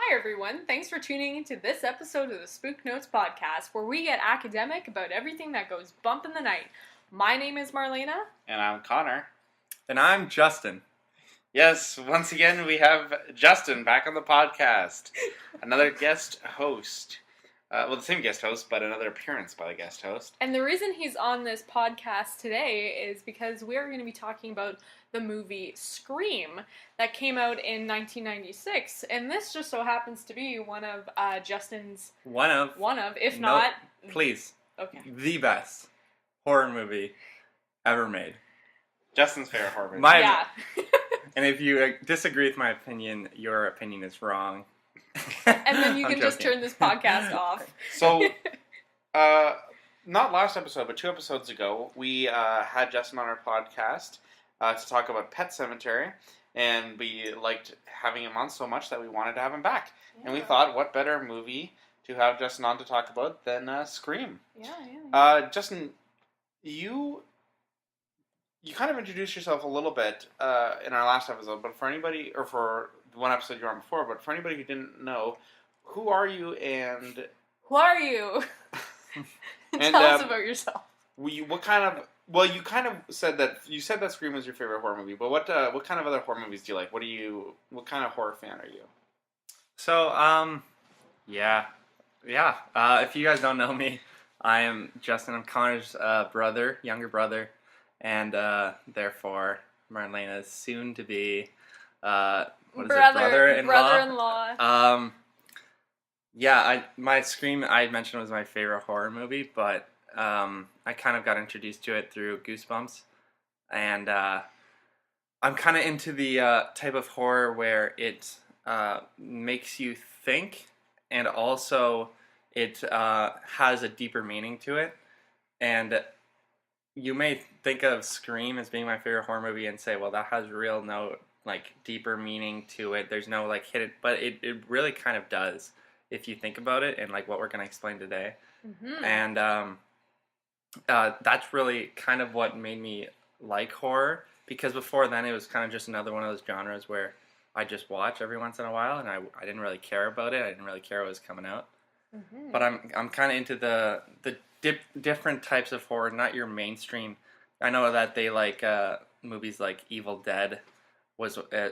Hi everyone, thanks for tuning into this episode of the SpookNotes Podcast, where we get academic about everything that goes bump in the night. My name is Marlayna. And I'm Connor. And I'm Justin. Yes, once again we have Justin back on the podcast. Another guest host. The same guest host, but another appearance by the guest host. And the reason he's on this podcast today is because we're going to be talking about the movie Scream that came out in 1996. And this just so happens to be one of Justin's... One of, if not... Please. Okay. The best horror movie ever made. Justin's favorite horror movie. Yeah. And if you disagree with my opinion, your opinion is wrong. And then you can just turn this podcast off. So, not last episode, but 2 episodes ago, we had Justin on our podcast to talk about Pet Sematary, and we liked having him on so much that we wanted to have him back. Yeah. And we thought, what better movie to have Justin on to talk about than Scream? Yeah. Justin, you kind of introduced yourself a little bit in our last episode, but for anybody, or for the one episode you were on before, but for anybody who didn't know, who are you and... Who are you? And, Tell us about yourself. You kind of said that Scream was your favorite horror movie, but what kind of other horror movies do you like? What kind of horror fan are you? So, if you guys don't know me, I am Justin. I'm Connor's younger brother, and therefore Marlayna's soon to be brother-in-law. My Scream I mentioned was my favorite horror movie, but I kind of got introduced to it through Goosebumps, and I'm kind of into the type of horror where it makes you think, and also it has a deeper meaning to it. And you may think of Scream as being my favorite horror movie and say, well, that has deeper meaning to it. There's no hidden, but it really kind of does if you think about it, and what we're going to explain today. Mm-hmm. And that's really kind of what made me like horror, because before then it was kind of just another one of those genres where I just watch every once in a while, and I didn't really care about it. I didn't really care what was coming out. Mm-hmm. But I'm kind of into the different types of horror, not your mainstream. I know that they like movies like Evil Dead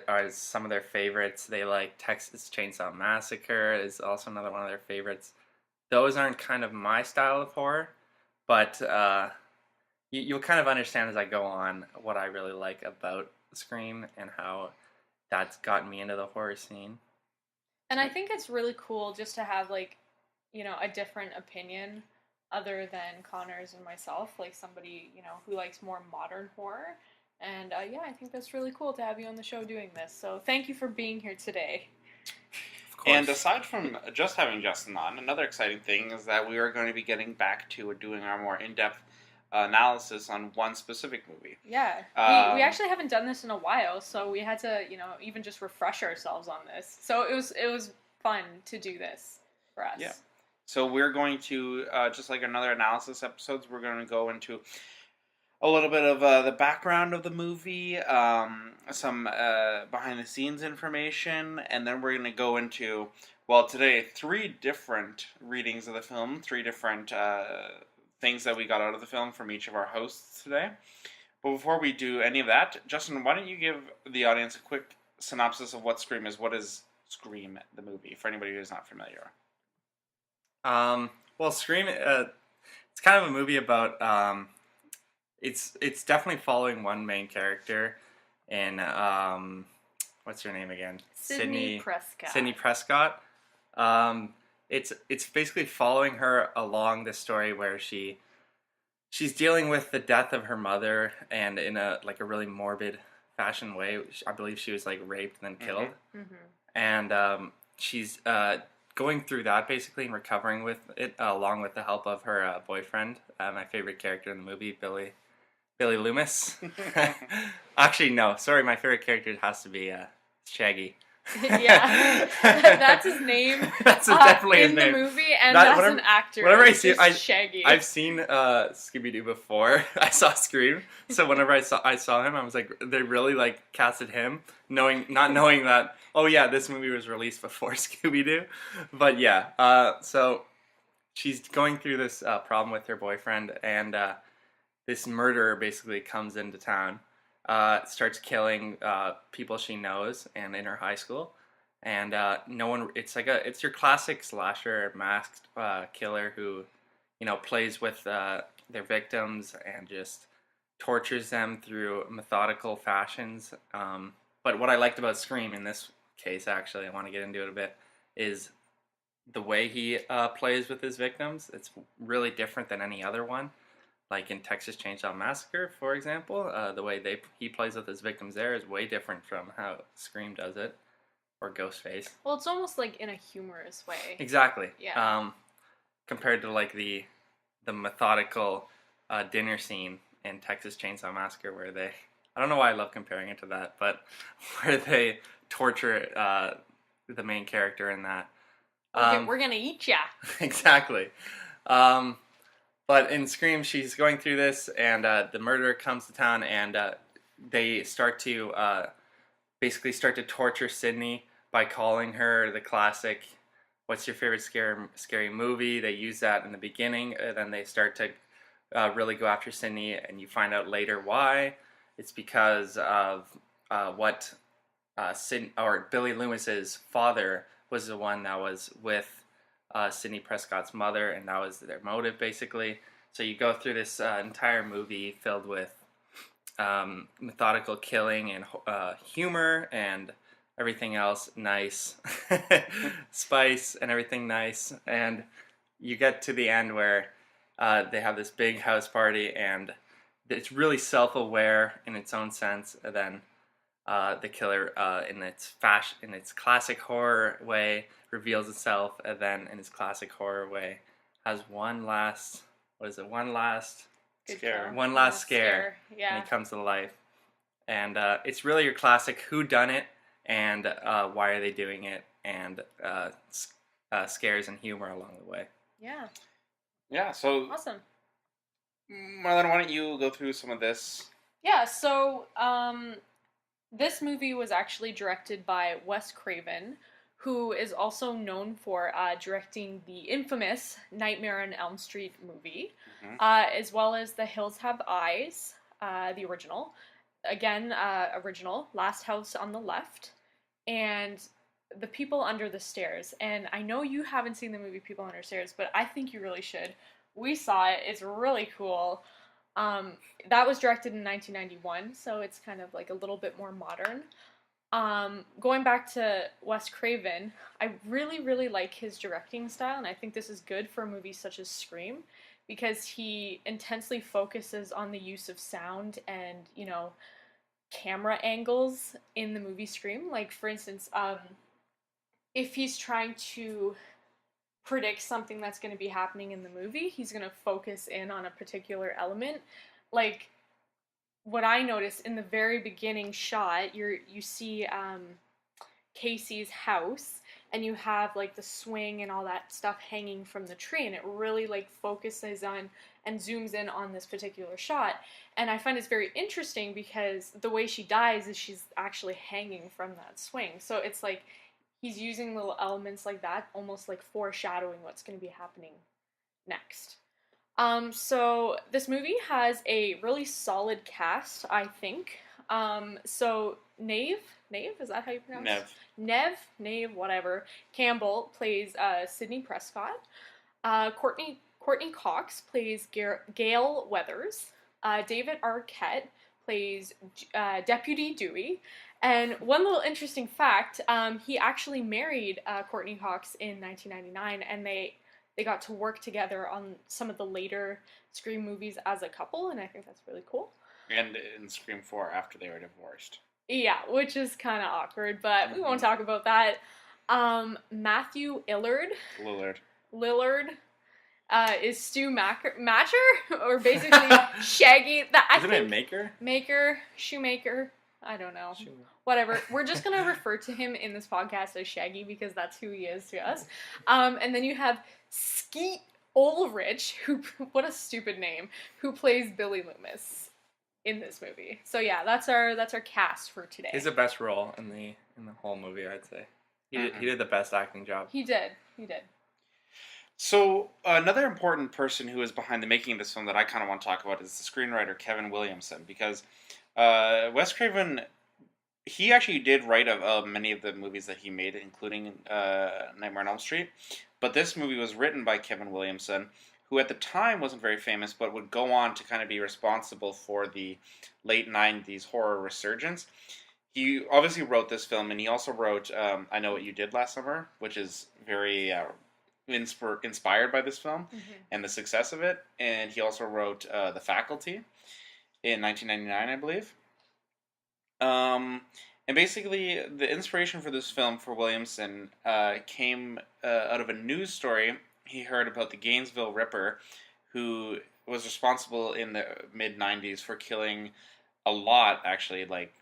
are some of their favorites. They like Texas Chainsaw Massacre is also another one of their favorites. Those aren't kind of my style of horror, but you'll kind of understand as I go on what I really like about Scream and how that's gotten me into the horror scene. And I think it's really cool just to have a different opinion other than Connor's and myself, somebody who likes more modern horror. And I think that's really cool to have you on the show doing this. So thank you for being here today. Of course. And aside from just having Justin on, another exciting thing is that we are going to be getting back to doing our more in-depth analysis on one specific movie. Yeah, we actually haven't done this in a while, so we had to even just refresh ourselves on this. So it was fun to do this for us. Yeah. So we're going to just like another analysis episodes, we're going to go into a little bit of the background of the movie, some behind-the-scenes information, and then we're going to go into, today, 3 different readings of the film, 3 different things that we got out of the film from each of our hosts today. But before we do any of that, Justin, why don't you give the audience a quick synopsis of what Scream is? What is Scream, the movie, for anybody who's not familiar? Scream, it's kind of a movie about... It's definitely following one main character, and what's her name again? Sidney Prescott. Sidney Prescott. It's basically following her along this story where she's dealing with the death of her mother, and in a really morbid fashion way. I believe she was raped and then killed, and she's going through that basically and recovering with it along with the help of her boyfriend, my favorite character in the movie, Billy Loomis. Actually, no. Sorry, my favorite character has to be Shaggy. Yeah, that's his name. That's definitely his name in the movie, and as an actor, whenever I see, Shaggy. I've seen Scooby-Doo before. I saw Scream, so whenever I saw him, I was like, they really like casted him, not knowing that. Oh yeah, this movie was released before Scooby-Doo, but yeah. So she's going through this problem with her boyfriend, and this murderer basically comes into town. Starts killing people she knows and in her high school, and no one. It's your classic slasher masked killer who, plays with their victims and just tortures them through methodical fashions. But what I liked about Scream in this case, actually, I want to get into it a bit, is the way he plays with his victims. It's really different than any other one. Like in Texas Chainsaw Massacre, for example, the way he plays with his victims there is way different from how Scream does it, or Ghostface. Well, it's almost like in a humorous way. Exactly. Yeah. Compared to like the methodical dinner scene in Texas Chainsaw Massacre, where I don't know why I love comparing it to that, but where they torture the main character in that. We're gonna eat ya. Exactly. But in Scream, she's going through this, and the murderer comes to town, and they basically start to torture Sydney by calling her the classic, "What's your favorite scary movie?" They use that in the beginning, and then they start to really go after Sydney, and you find out later why. It's because of what Billy Loomis's father was the one that was with Sidney Prescott's mother, and that was their motive, basically. So you go through this entire movie filled with methodical killing and humor and everything else nice, spice and everything nice, and you get to the end where they have this big house party, and it's really self-aware in its own sense. And then the killer, in its classic horror way, reveals itself, and then in its classic horror way has one last scare, yeah, and he comes to life, and it's really your classic whodunit and why are they doing it, and scares and humor along the way. Yeah, so awesome. Marlon, why don't you go through some of this? Yeah, so this movie was actually directed by Wes Craven, who is also known for directing the infamous Nightmare on Elm Street movie, as well as The Hills Have Eyes, the original. Again, original, Last House on the Left, and The People Under the Stairs. And I know you haven't seen the movie People Under the Stairs, but I think you really should. We saw it. It's really cool. That was directed in 1991, so it's kind of like a little bit more modern. Going back to Wes Craven, I really, really like his directing style, and I think this is good for movies such as Scream, because he intensely focuses on the use of sound and, camera angles in the movie Scream. Like, for instance, if he's trying to predict something that's going to be happening in the movie, he's going to focus in on a particular element. Like, what I noticed in the very beginning shot, you see Casey's house, and you have like the swing and all that stuff hanging from the tree, and it really like focuses on and zooms in on this particular shot. And I find it's very interesting because the way she dies is she's actually hanging from that swing. So it's like he's using little elements like that, almost like foreshadowing what's going to be happening next. So this movie has a really solid cast, I think. So Neve, is that how you pronounce it? Neve, whatever. Campbell plays Sidney Prescott. Courtney Cox plays Gail Weathers. David Arquette plays Deputy Dewey. And one little interesting fact, he actually married Courtney Cox in 1999, and they got to work together on some of the later Scream movies as a couple, and I think that's really cool. And in Scream 4 after they were divorced. Yeah, which is kind of awkward, but we won't talk about that. Matthew Lillard is Stu Matcher, or basically Shaggy. Isn't it Maker? Shoemaker. I don't know. Whatever. We're just going to refer to him in this podcast as Shaggy because that's who he is to us. And then you have Skeet Ulrich, who, what a stupid name, who plays Billy Loomis in this movie. So yeah, that's our cast for today. He's the best role in the whole movie, I'd say. He did the best acting job. He did. So, another important person who is behind the making of this film that I kind of want to talk about is the screenwriter Kevin Williamson, because Wes Craven, he actually did write many of the movies that he made, including Nightmare on Elm Street, but this movie was written by Kevin Williamson, who at the time wasn't very famous, but would go on to kind of be responsible for the late 90s horror resurgence. He obviously wrote this film, and he also wrote I Know What You Did Last Summer, which is very inspired by this film and the success of it. And he also wrote The Faculty in 1999, I believe. And basically, the inspiration for this film for Williamson came out of a news story he heard about the Gainesville Ripper, who was responsible in the mid-90s for killing a lot, actually, like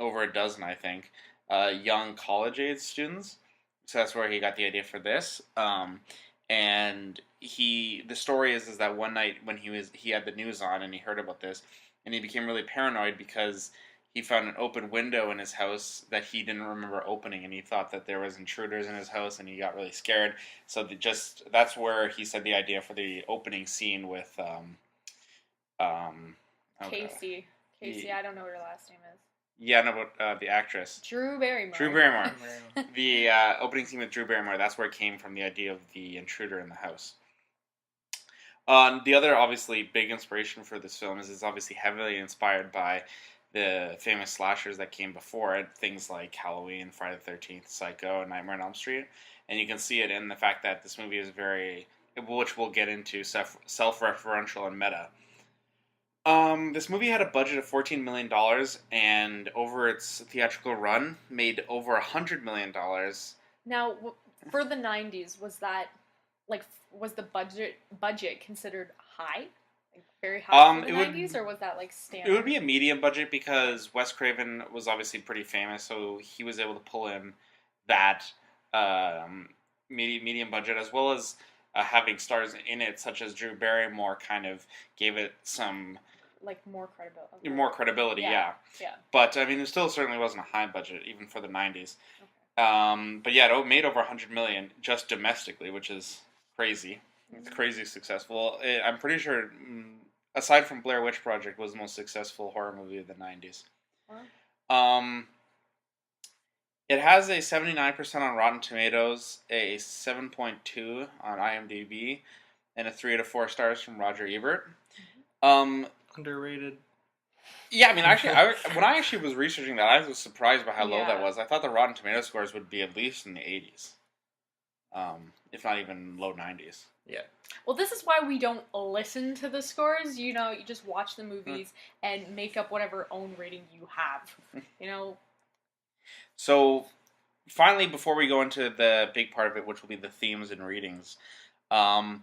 over a dozen, I think, young college-age students. So that's where he got the idea for this. And the story is that one night when he had the news on and he heard about this, and he became really paranoid because he found an open window in his house that he didn't remember opening, and he thought that there was intruders in his house, and he got really scared. So that's where he said the idea for the opening scene with Casey. Casey, I don't know what her last name is. Yeah, no, but the actress. Drew Barrymore. The opening scene with Drew Barrymore, that's where it came from, the idea of the intruder in the house. The other, obviously, big inspiration for this film is it's obviously heavily inspired by the famous slashers that came before it, things like Halloween, Friday the 13th, Psycho, and Nightmare on Elm Street. And you can see it in the fact that this movie is which we'll get into, self-referential and meta. This movie had a budget of $14 million, and over its theatrical run, made over $100 million. Now, for the 90s, was the budget considered high? Like very high for the 90s, or was that like standard? It would be a medium budget because Wes Craven was obviously pretty famous, so he was able to pull in that medium budget, as well as having stars in it, such as Drew Barrymore, kind of gave it some... like more credibility. More credibility, yeah. But, I mean, it still certainly wasn't a high budget, even for the 90s. Okay. But yeah, it made over $100 million just domestically, which is crazy. It's crazy successful. I'm pretty sure, aside from Blair Witch Project, was the most successful horror movie of the 90s. Wow. It has a 79% on Rotten Tomatoes, a 7.2 on IMDb, and a 3 out of 4 stars from Roger Ebert. Underrated. Yeah, I mean, actually, when I actually was researching that, I was surprised by how low that was. I thought the Rotten Tomato scores would be at least in the 80s, if not even low 90s. Yeah. Well, this is why we don't listen to the scores. You know, you just watch the movies and make up whatever own rating you have. You know. So, finally, before we go into the big part of it, which will be the themes and readings, the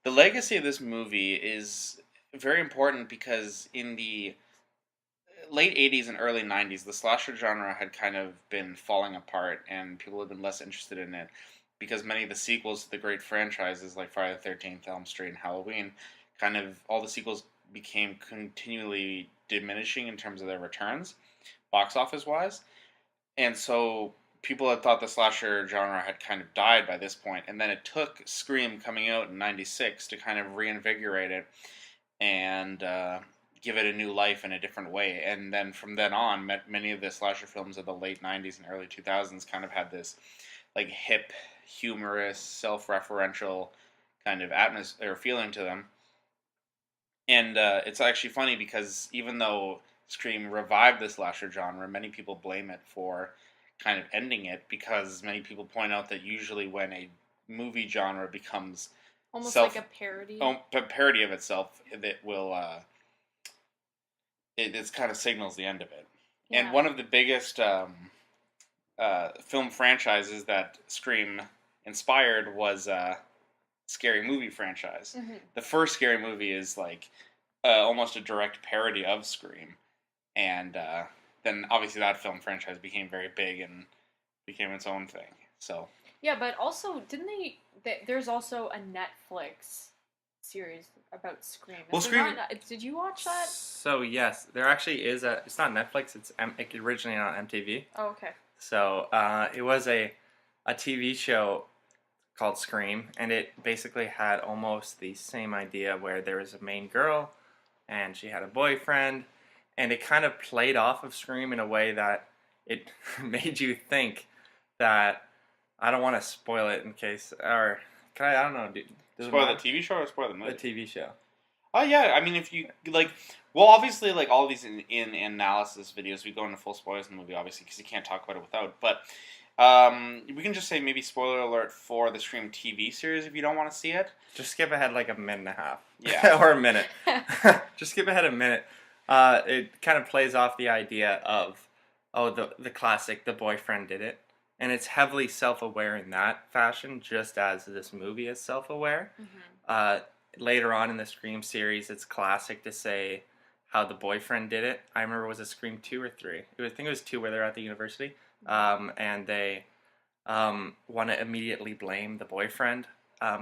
legacy of this movie is very important because in the late 80s and early 90s, the slasher genre had kind of been falling apart, and people had been less interested in it because many of the sequels to the great franchises like Friday the 13th, Elm Street, and Halloween, kind of all the sequels became continually diminishing in terms of their returns, box office-wise. And so people had thought the slasher genre had kind of died by this point, and then it took Scream coming out in 96 to kind of reinvigorate it and give it a new life in a different way. And then from then on, many of the slasher films of the late 90s and early 2000s kind of had this like hip, humorous, self-referential kind of atmosphere or feeling to them. And it's actually funny because even though Scream revived the slasher genre, many people blame it for kind of ending it because many people point out that usually when a movie genre becomes almost like a parody. A parody of itself, that will it kind of signals the end of it. Yeah. And one of the biggest film franchises that Scream inspired was Scary Movie franchise. Mm-hmm. The first Scary Movie is like almost a direct parody of Scream, and then obviously that film franchise became very big and became its own thing. So Yeah, but also, didn't they? There's also a Netflix series about Scream. Well, Scream. Did you watch that? So yes, there actually is a. It's not Netflix. It's originally on MTV. Oh, okay. So it was a TV show called Scream, and it basically had almost the same idea where there was a main girl, and she had a boyfriend, and it kind of played off of Scream in a way that it made you think that. I don't want to spoil it in case, or can I don't know. Spoil the TV show or spoil the movie? The TV show. Oh yeah, I mean if you like, well obviously like all these in analysis videos we go into full spoilers in the movie obviously because you can't talk about it without. But we can just say maybe spoiler alert for the Scream TV series if you don't want to see it. Just skip ahead like a minute and a half. Yeah, or a minute. Just skip ahead a minute. It kind of plays off the idea of the classic the boyfriend did it. And it's heavily self-aware in that fashion, just as this movie is self-aware. Mm-hmm. Later on in the Scream series, it's classic to say how the boyfriend did it. I remember, was it Scream 2 or 3? I think it was 2 where they're at the university. And they want to immediately blame the boyfriend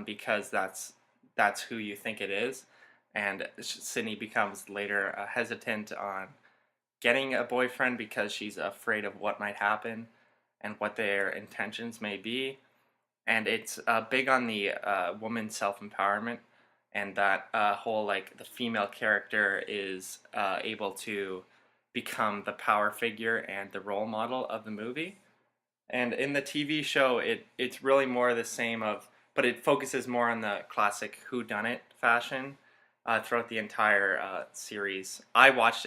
because that's who you think it is. And Sydney becomes later hesitant on getting a boyfriend because she's afraid of what might happen and what their intentions may be. And it's big on the woman's self-empowerment, and that whole, like, the female character is able to become the power figure and the role model of the movie. And in the TV show, it's really more the same but it focuses more on the classic whodunit fashion throughout the entire series. I watched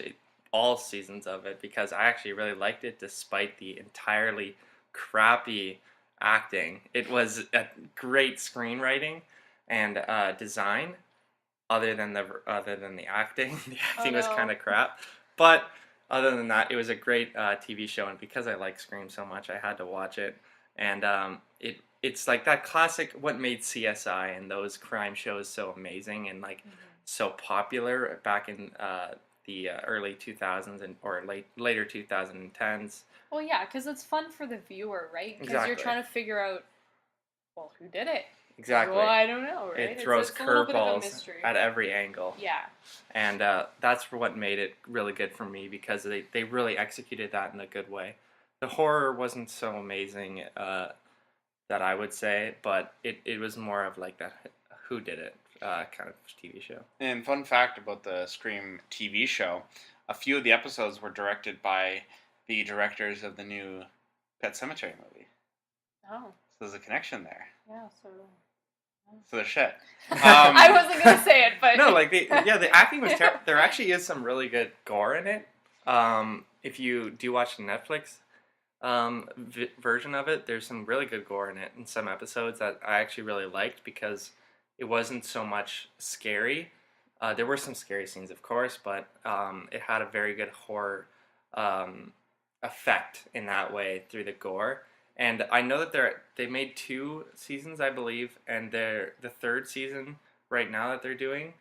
all seasons of it because I actually really liked it despite the entirely crappy acting. It was a great screenwriting and design other than the acting. The acting was kind of crap, but other than that, it was a great TV show, and because I like Scream so much, I had to watch it. And it's like that classic what made CSI and those crime shows so amazing and like so popular back in the early 2000s or later 2010s. Well, yeah, because it's fun for the viewer, right? Because Exactly. you're trying to figure out, well, who did it? Exactly. Well, I don't know, right? It throws curveballs curveballs at every angle. Yeah. And that's what made it really good for me because they really executed that in a good way. The horror wasn't so amazing that I would say, but it was more of like that who did it kind of TV show. And fun fact about the Scream TV show, a few of the episodes were directed by the directors of the new Pet Sematary movie. Oh. So there's a connection there. Yeah, so there's shit. I wasn't going to say it, but... No, like, the acting was terrible. There actually is some really good gore in it. If you do watch the Netflix version of it, there's some really good gore in it in some episodes that I actually really liked because it wasn't so much scary. There were some scary scenes, of course, but it had a very good horror effect in that way through the gore. And I know that they made 2 seasons, I believe, and the third season right now that they're doing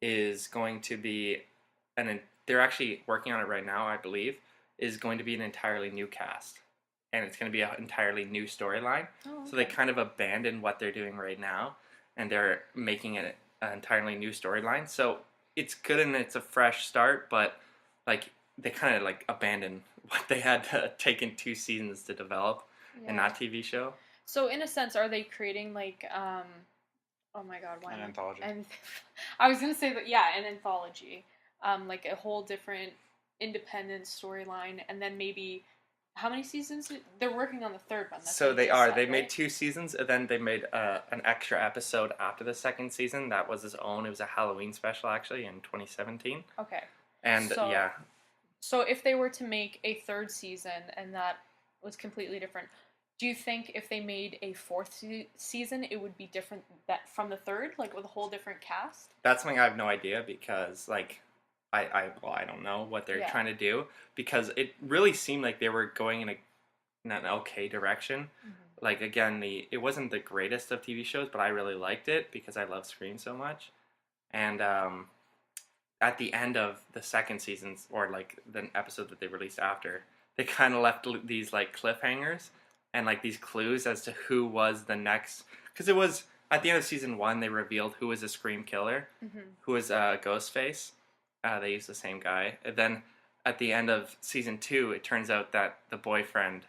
is going to be, and they're actually working on it right now, I believe, is going to be an entirely new cast. And it's going to be an entirely new storyline. Oh, okay. So they kind of abandoned what they're doing right now, and they're making it an entirely new storyline. So it's good and it's a fresh start, but like they kind of like abandoned what they had to take in 2 seasons to develop in that TV show. So in a sense, are they creating like oh my god, why an anthology? And I was gonna say that, yeah, an anthology, like a whole different independent storyline, and then maybe how many seasons? They're working on the third one. That's so they are. They right? made 2 seasons, and then they made an extra episode after the second season. That was its own. It was a Halloween special, actually, in 2017. Okay. And yeah. So if they were to make a third season and that was completely different, do you think if they made a 4th season, it would be different from the third, like with a whole different cast? That's something I have no idea because, like, I don't know what they're trying to do because it really seemed like they were going in an okay direction. Mm-hmm. Like, again, it wasn't the greatest of TV shows, but I really liked it because I love Scream so much. And at the end of the second season, or like the episode that they released after, they kind of left these like cliffhangers and like these clues as to who was the next. Because it was at the end of season 1, they revealed who was a Scream killer, who was Ghostface. They used the same guy. And then at the end of season 2, it turns out that the boyfriend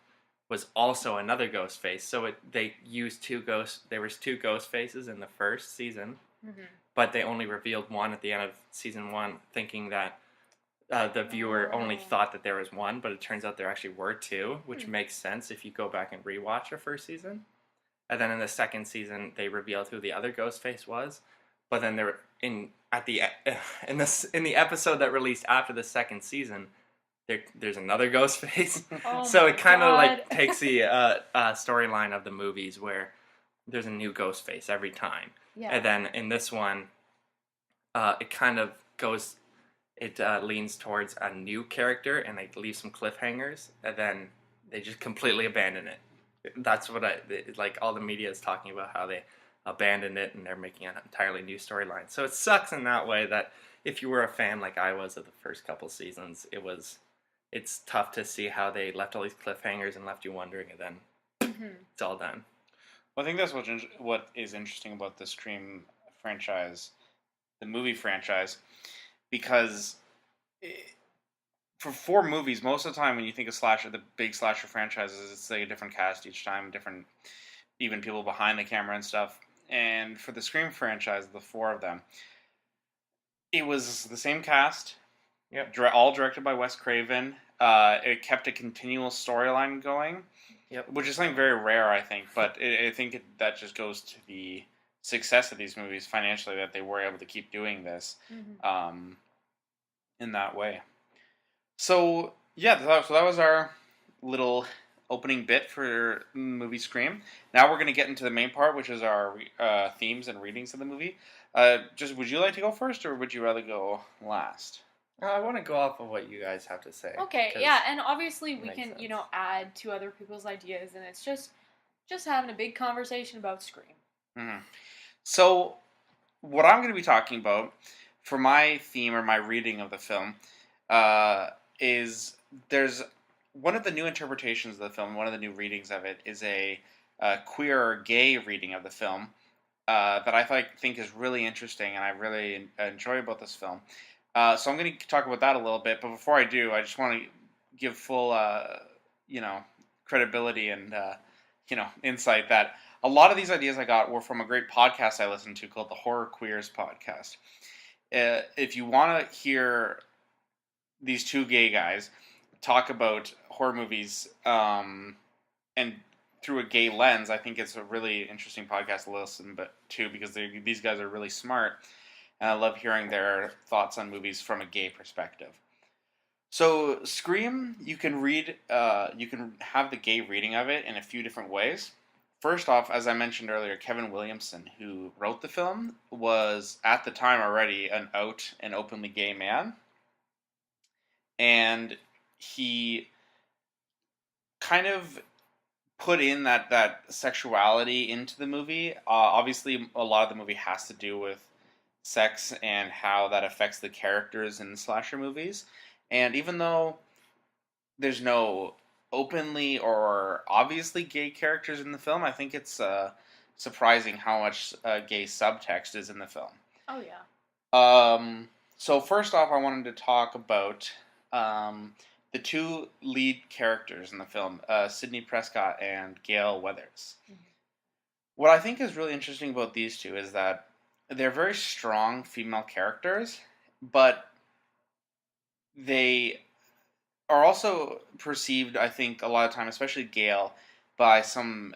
was also another Ghostface. So they used two ghosts. There was two Ghostfaces in the first season, but they only revealed one at the end of season 1, thinking that the viewer only thought that there was one, but it turns out there actually were two, which makes sense if you go back and rewatch the first season. And then in the second season, they revealed who the other Ghostface was. But then they're in the episode that released after the second season, there's another Ghostface. So it kind of like takes the storyline of the movies where there's a new Ghostface every time. Yeah. And then in this one, it kind of goes. It leans towards a new character, and they leave some cliffhangers, and then they just completely abandon it. That's what like. All the media is talking about how they abandoned it, and they're making an entirely new storyline. So it sucks in that way that if you were a fan like I was of the first couple seasons, it's tough to see how they left all these cliffhangers and left you wondering, and then it's all done. Well, I think that's what is interesting about the Scream franchise, the movie franchise, because for 4 movies, most of the time when you think of slasher, the big slasher franchises, it's like a different cast each time, different even people behind the camera and stuff. And for the Scream franchise, the 4 of them, it was the same cast, all directed by Wes Craven. It kept a continual storyline going, which is something very rare, I think. But I think that just goes to the success of these movies financially, that they were able to keep doing this in that way. So, so that was our little opening bit for the movie Scream. Now we're going to get into the main part, which is our themes and readings of the movie. Would you like to go first, or would you rather go last? I want to go off of what you guys have to say. Okay, yeah, and obviously we can, add to other people's ideas, and it's just having a big conversation about Scream. Mm-hmm. So, what I'm going to be talking about for my theme or my reading of the film is there's one of the new interpretations of the film, one of the new readings of it is a queer or gay reading of the film that I think is really interesting and I really enjoy about this film. So I'm going to talk about that a little bit, but before I do, I just want to give full, credibility and, insight that a lot of these ideas I got were from a great podcast I listened to called the Horror Queers Podcast. If you want to hear these two gay guys talk about horror movies and through a gay lens, I think it's a really interesting podcast to listen to because these guys are really smart, and I love hearing their thoughts on movies from a gay perspective. So Scream, you can have the gay reading of it in a few different ways. First off, as I mentioned earlier, Kevin Williamson, who wrote the film, was at the time already an out and openly gay man. And he kind of put in that sexuality into the movie. Obviously, a lot of the movie has to do with sex and how that affects the characters in the slasher movies. And even though there's no openly or obviously gay characters in the film, I think it's surprising how much gay subtext is in the film. Oh, yeah. So first off, I wanted to talk about the two lead characters in the film, Sidney Prescott and Gale Weathers. Mm-hmm. What I think is really interesting about these two is that they're very strong female characters, but they are also perceived, I think, a lot of time, especially Gale, by some,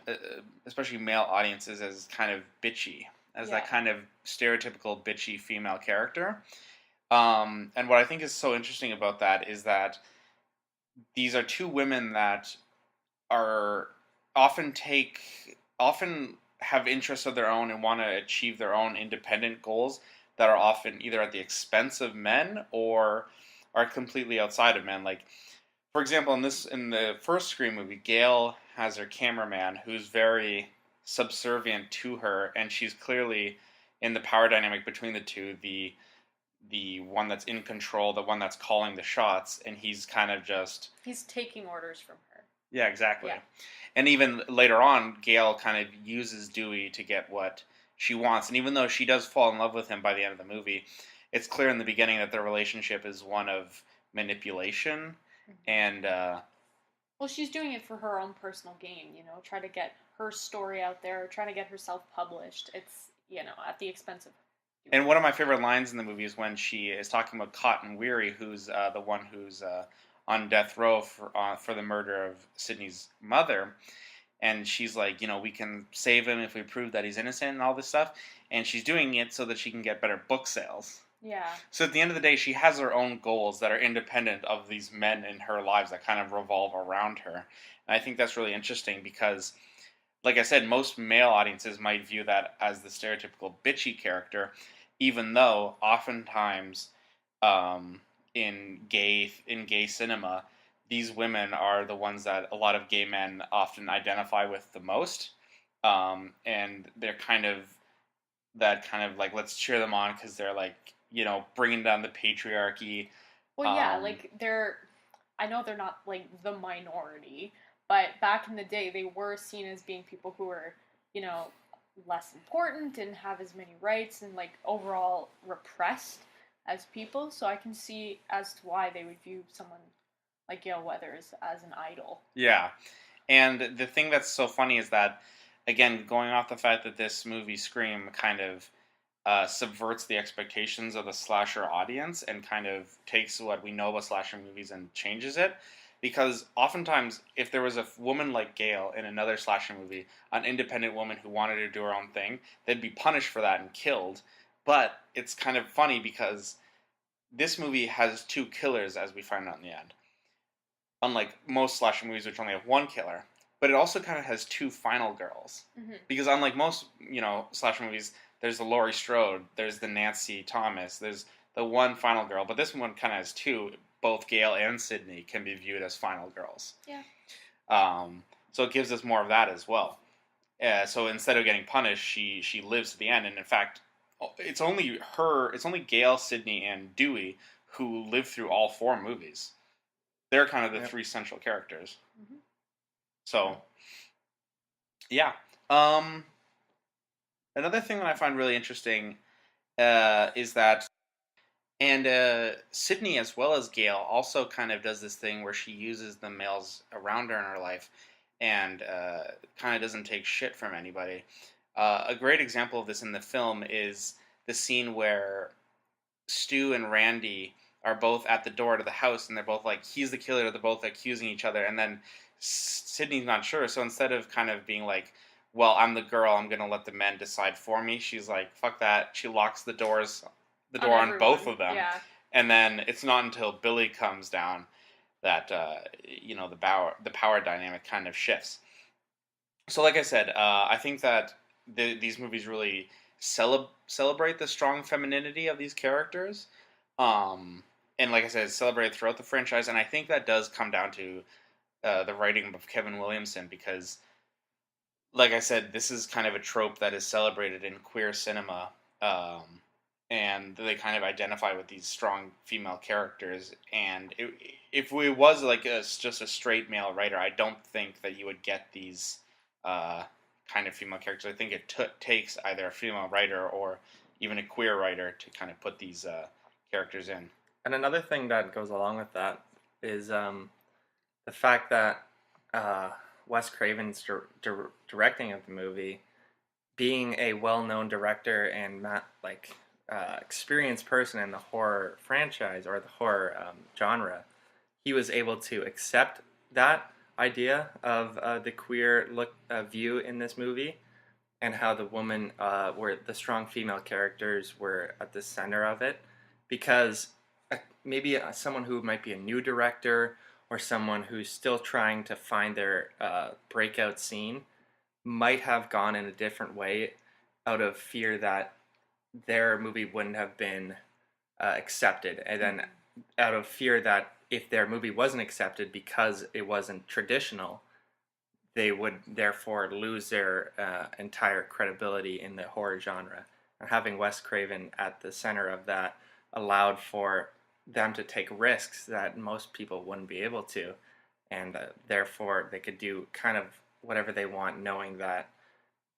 especially male audiences, as kind of bitchy, as that kind of stereotypical bitchy female character. And what I think is so interesting about that is that these are two women that are often have interests of their own and want to achieve their own independent goals that are often either at the expense of men or are completely outside of men. Like, for example, in the first Scream movie, Gale has her cameraman who's very subservient to her, and she's clearly in the power dynamic between the two, the the one that's in control, the one that's calling the shots, and he's kind of just He's taking orders from her. yeah, exactly. Yeah. And even later on, Gail kind of uses Dewey to get what she wants. And even though she does fall in love with him by the end of the movie, it's clear in the beginning that their relationship is one of manipulation. And well, she's doing it for her own personal gain, try to get her story out there, try to get herself published. It's, at the expense of. And one of my favorite lines in the movie is when she is talking about Cotton Weary, who's the one who's on death row for the murder of Sydney's mother. And she's like, we can save him if we prove that he's innocent and all this stuff. And she's doing it so that she can get better book sales. Yeah. So at the end of the day, she has her own goals that are independent of these men in her lives that kind of revolve around her. And I think that's really interesting because, like I said, most male audiences might view that as the stereotypical bitchy character, even though oftentimes in gay cinema, these women are the ones that a lot of gay men often identify with the most, and they're kind of like, let's cheer them on because they're like, bringing down the patriarchy. Well, yeah, like I know they're not like the minority, but back in the day they were seen as being people who were, less important, didn't have as many rights, and like overall repressed as people. So I can see as to why they would view someone like Gail Weathers as an idol. Yeah, and the thing that's so funny is that, again, going off the fact that this movie Scream kind of subverts the expectations of the slasher audience and kind of takes what we know about slasher movies and changes it. Because oftentimes, if there was a woman like Gail in another slasher movie, an independent woman who wanted to do her own thing, they'd be punished for that and killed. But it's kind of funny because this movie has two killers, as we find out in the end. Unlike most slasher movies, which only have one killer. But it also kind of has two final girls. Mm-hmm. Because unlike most, slasher movies, there's the Laurie Strode, there's the Nancy Thomas, there's the one final girl. But this one kind of has two. Both Gail and Sydney can be viewed as final girls. Yeah. So it gives us more of that as well. So instead of getting punished, she lives to the end. And in fact, it's only Gail, Sydney, and Dewey who live through all four movies. They're kind of the three central characters. Mm-hmm. So, yeah. Another thing that I find really interesting is that, and Sydney as well as Gail also kind of does this thing where she uses the males around her in her life and kind of doesn't take shit from anybody. A great example of this in the film is the scene where Stu and Randy are both at the door to the house, and they're both like, he's the killer, they're both accusing each other, and then Sydney's not sure, so instead of kind of being like, well, I'm the girl, I'm going to let the men decide for me, she's like, fuck that, she locks the door on both of them, yeah. And then it's not until Billy comes down that, the power dynamic kind of shifts. So like I said, I think that these movies really celebrate the strong femininity of these characters, and like I said, celebrated throughout the franchise, and I think that does come down to the writing of Kevin Williamson, because, like I said, this is kind of a trope that is celebrated in queer cinema, and they kind of identify with these strong female characters, and if it was like just a straight male writer, I don't think that you would get these kind of female characters. I think it takes either a female writer or even a queer writer to kind of put these characters in. And another thing that goes along with that is the fact that Wes Craven's directing of the movie, being a well-known director and experienced person in the horror franchise or the horror genre, he was able to accept that idea of the queer view in this movie, and how the women were the strong female characters were at the center of it, because maybe someone who might be a new director or someone who's still trying to find their breakout scene might have gone in a different way out of fear that their movie wouldn't have been accepted, and then out of fear that if their movie wasn't accepted because it wasn't traditional, they would therefore lose their entire credibility in the horror genre. And having Wes Craven at the center of that allowed for them to take risks that most people wouldn't be able to, and therefore they could do kind of whatever they want, knowing that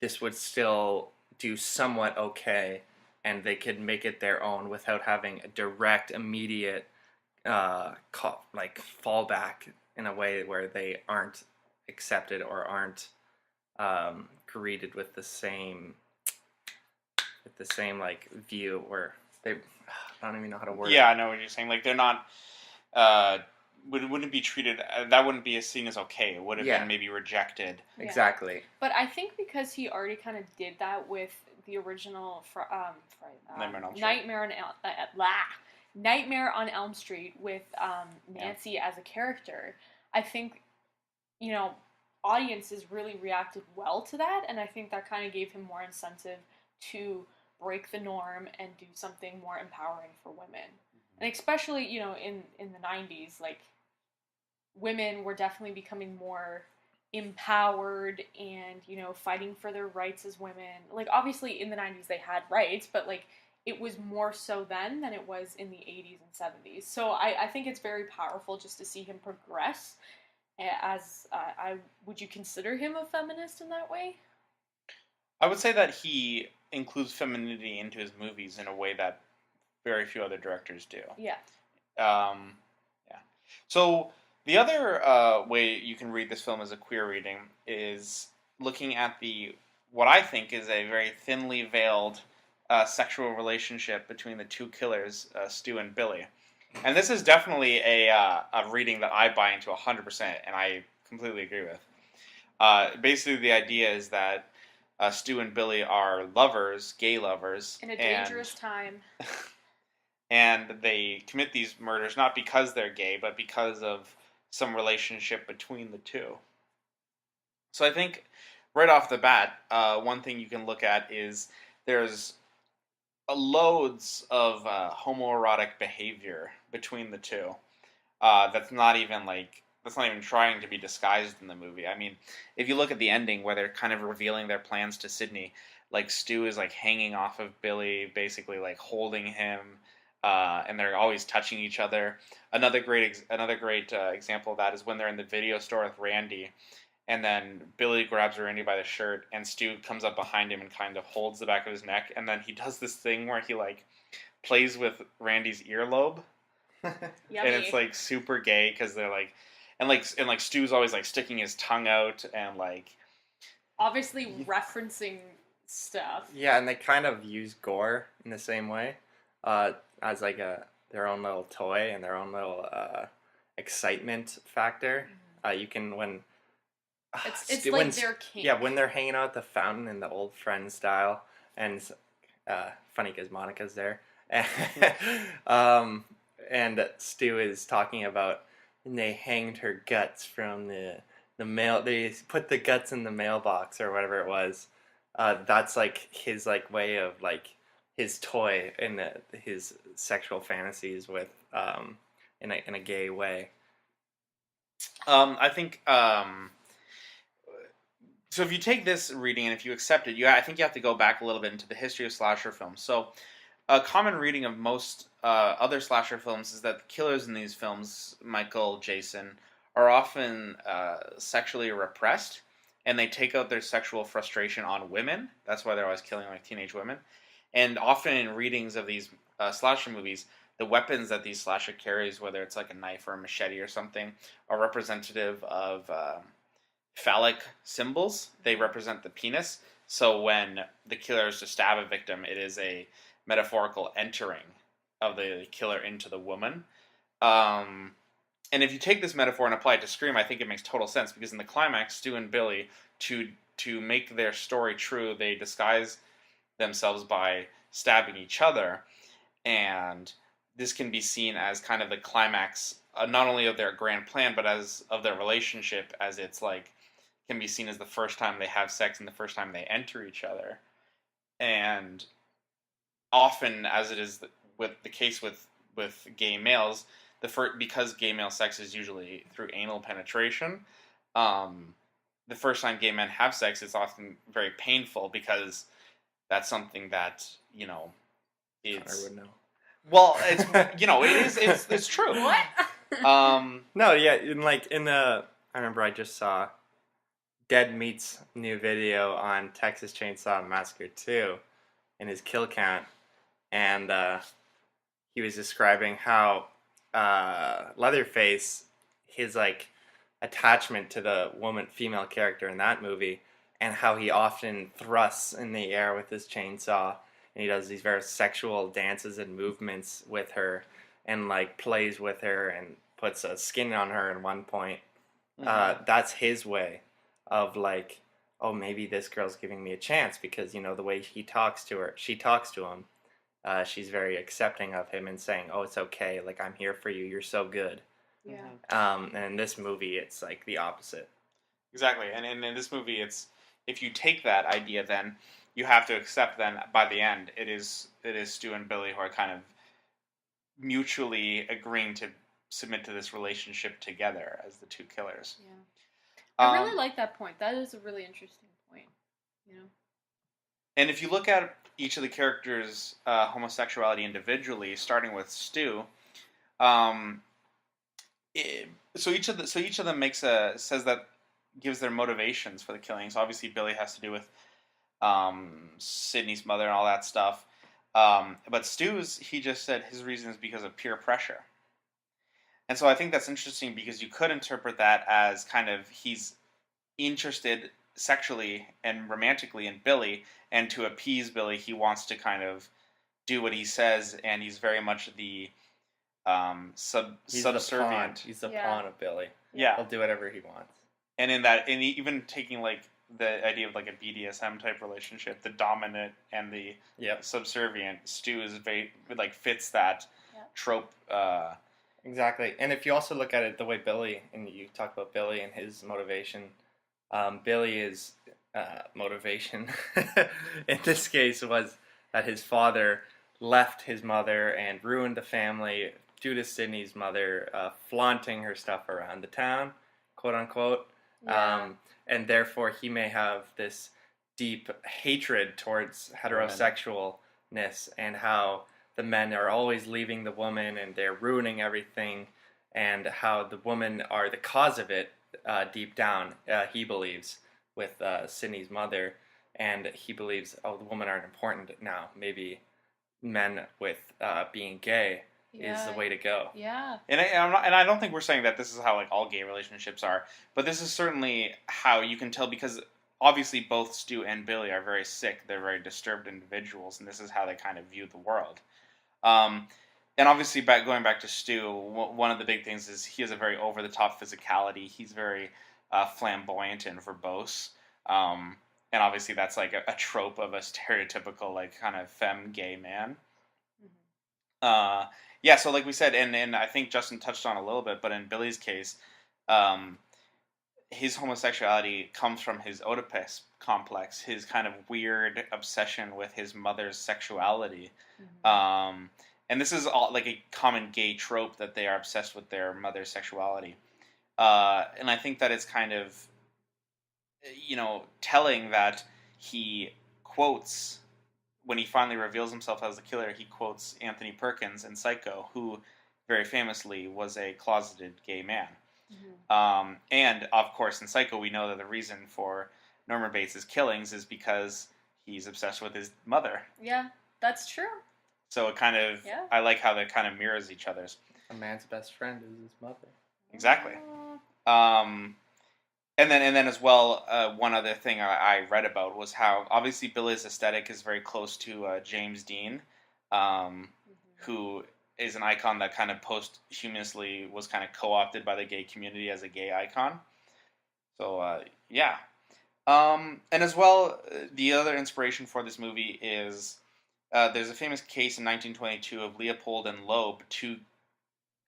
this would still do somewhat okay, and they could make it their own without having a direct, immediate fallback in a way where they aren't accepted or aren't greeted with the same like view, where they I don't even know how to word it. Yeah, I know what you're saying. Like they're not wouldn't be treated that wouldn't be seen as okay. It would have been maybe rejected. Yeah. Exactly. But I think because he already kind of did that with the original Nightmare on Elm Street with Nancy as a character, I think, audiences really reacted well to that, and I think that kind of gave him more incentive to break the norm and do something more empowering for women. And especially, in the 90s, like, women were definitely becoming more empowered and, fighting for their rights as women. Like, obviously, in the 90s they had rights, but, like, it was more so then than it was in the 80s and 70s. So I think it's very powerful just to see him progress. Would you consider him a feminist in that way? I would say that he includes femininity into his movies in a way that very few other directors do. Yeah. Yeah. So the other way you can read this film as a queer reading is looking at what I think is a very thinly veiled sexual relationship between the two killers, Stu and Billy. And this is definitely a reading that I buy into 100%, and I completely agree with. Basically, the idea is that Stu and Billy are lovers, gay lovers. In a dangerous time. And they commit these murders not because they're gay, but because of some relationship between the two. So I think right off the bat, one thing you can look at is there's loads of homoerotic behavior between the two. That's not even trying to be disguised in the movie. I mean, if you look at the ending where they're kind of revealing their plans to Sydney, like Stu is like hanging off of Billy, basically like holding him, and they're always touching each other. Another great example of that is when they're in the video store with Randy, and then Billy grabs Randy by the shirt, and Stu comes up behind him and kind of holds the back of his neck, and then he does this thing where he like plays with Randy's earlobe, and it's like super gay because they're like, and Stu's always like sticking his tongue out and like obviously referencing stuff. Yeah, and they kind of use gore in the same way, as like their own little toy and their own little excitement factor. You can it's like their kink. Yeah, when they're hanging out at the fountain in the old friend style, and funny because Monica's there, and Stu is talking about, and they hanged her guts from the mail. They put the guts in the mailbox or whatever it was. That's like his like way of like his toy and his sexual fantasies with in a gay way. I think so. If you take this reading and if you accept it, I think you have to go back a little bit into the history of slasher films. So, a common reading of most other slasher films is that the killers in these films, Michael, Jason, are often sexually repressed, and they take out their sexual frustration on women. That's why they're always killing like teenage women. And often in readings of these slasher movies, the weapons that these slasher carries, whether it's like a knife or a machete or something, are representative of phallic symbols. They represent the penis. So when the killer is to stab a victim, it is a metaphorical entering of the killer into the woman. And if you take this metaphor and apply it to Scream, I think it makes total sense, because in the climax, Stu and Billy, to make their story true, they disguise themselves by stabbing each other, and this can be seen as kind of the climax, not only of their grand plan, but as of their relationship, as it's like can be seen as the first time they have sex and the first time they enter each other. And often, as it is with the case with gay males, because gay male sex is usually through anal penetration, the first time gay men have sex is often very painful, because that's something that, Connor would know. Well, it's it's true. What? No, yeah, I remember I just saw Dead Meat's new video on Texas Chainsaw Massacre 2 and his kill count, and he was describing how Leatherface, his attachment to the female character in that movie, and how he often thrusts in the air with his chainsaw, and he does these very sexual dances and movements with her, and plays with her and puts a skin on her at one point. That's his way of oh, maybe this girl's giving me a chance because the way she talks to him. She's very accepting of him and saying, "Oh, it's okay. I'm here for you. You're so good." Yeah. And in this movie, it's the opposite. Exactly, and in this movie, it's if you take that idea, then you have to accept. Then by the end, it is Stu and Billy who are kind of mutually agreeing to submit to this relationship together as the two killers. Yeah. I really like that point. That is a really interesting point. And if you look at each of the characters' homosexuality individually, starting with Stu, so each of them gives their motivations for the killings. Obviously, Billy has to do with Sydney's mother and all that stuff. But Stu's, he just said his reason is because of peer pressure. And so I think that's interesting because you could interpret that as kind of he's interested sexually and romantically in Billy, and to appease Billy, he wants to kind of do what he says, and he's very much the subservient. He's the pawn of Billy. Yeah, he'll do whatever he wants. And even taking the idea of a BDSM type relationship, the dominant and the subservient, Stu is very fits that trope. Exactly, and if you also look at it the way Billy, and you talk about Billy and his motivation, Billy is motivation in this case was that his father left his mother and ruined the family due to Sydney's mother flaunting her stuff around the town, quote unquote. Yeah. And therefore he may have this deep hatred towards heterosexualness and how the men are always leaving the woman and they're ruining everything, and how the women are the cause of it deep down, he believes, with Sydney's mother. And he believes, oh, the women aren't important now. Maybe men with being gay is the way to go. Yeah. And I don't think we're saying that this is how all gay relationships are, but this is certainly how you can tell, because obviously both Stu and Billy are very sick. They're very disturbed individuals, and this is how they kind of view the world. And obviously, going back to Stu, one of the big things is he has a very over-the-top physicality. He's very flamboyant and verbose. And obviously that's a trope of a stereotypical kind of femme gay man. Mm-hmm. So like we said, and I think Justin touched on a little bit, but in Billy's case, his homosexuality comes from his Oedipus complex, his kind of weird obsession with his mother's sexuality. Mm-hmm. And this is all a common gay trope that they are obsessed with their mother's sexuality. And I think that it's kind of, telling that he quotes, when he finally reveals himself as the killer, he quotes Anthony Perkins in Psycho, who very famously was a closeted gay man. Mm-hmm. And of course, in Psycho, we know that the reason for Norman Bates' killings is because he's obsessed with his mother. Yeah, that's true. So it kind of, I like how that kind of mirrors each other's. A man's best friend is his mother. Exactly. And then as well, one other thing I read about was how obviously Billy's aesthetic is very close to James Dean, mm-hmm. who is an icon that kind of posthumously was kind of co-opted by the gay community as a gay icon. So yeah. And as well, the other inspiration for this movie is there's a famous case in 1922 of Leopold and Loeb, two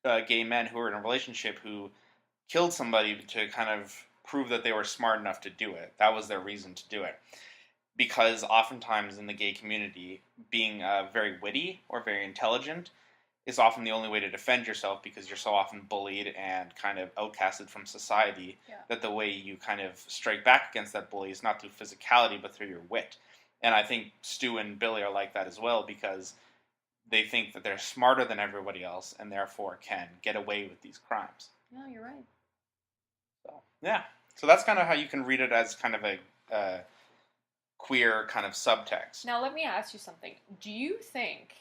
gay men who were in a relationship who killed somebody to kind of prove that they were smart enough to do it. That was their reason to do it. Because oftentimes in the gay community, being very witty or very intelligent is often the only way to defend yourself, because you're so often bullied and kind of outcasted from society, that the way you kind of strike back against that bully is not through physicality but through your wit. And I think Stu and Billy are like that as well, because they think that they're smarter than everybody else and therefore can get away with these crimes. No, you're right. So yeah, so that's kind of how you can read it as kind of a queer kind of subtext. Now, let me ask you something. Do you think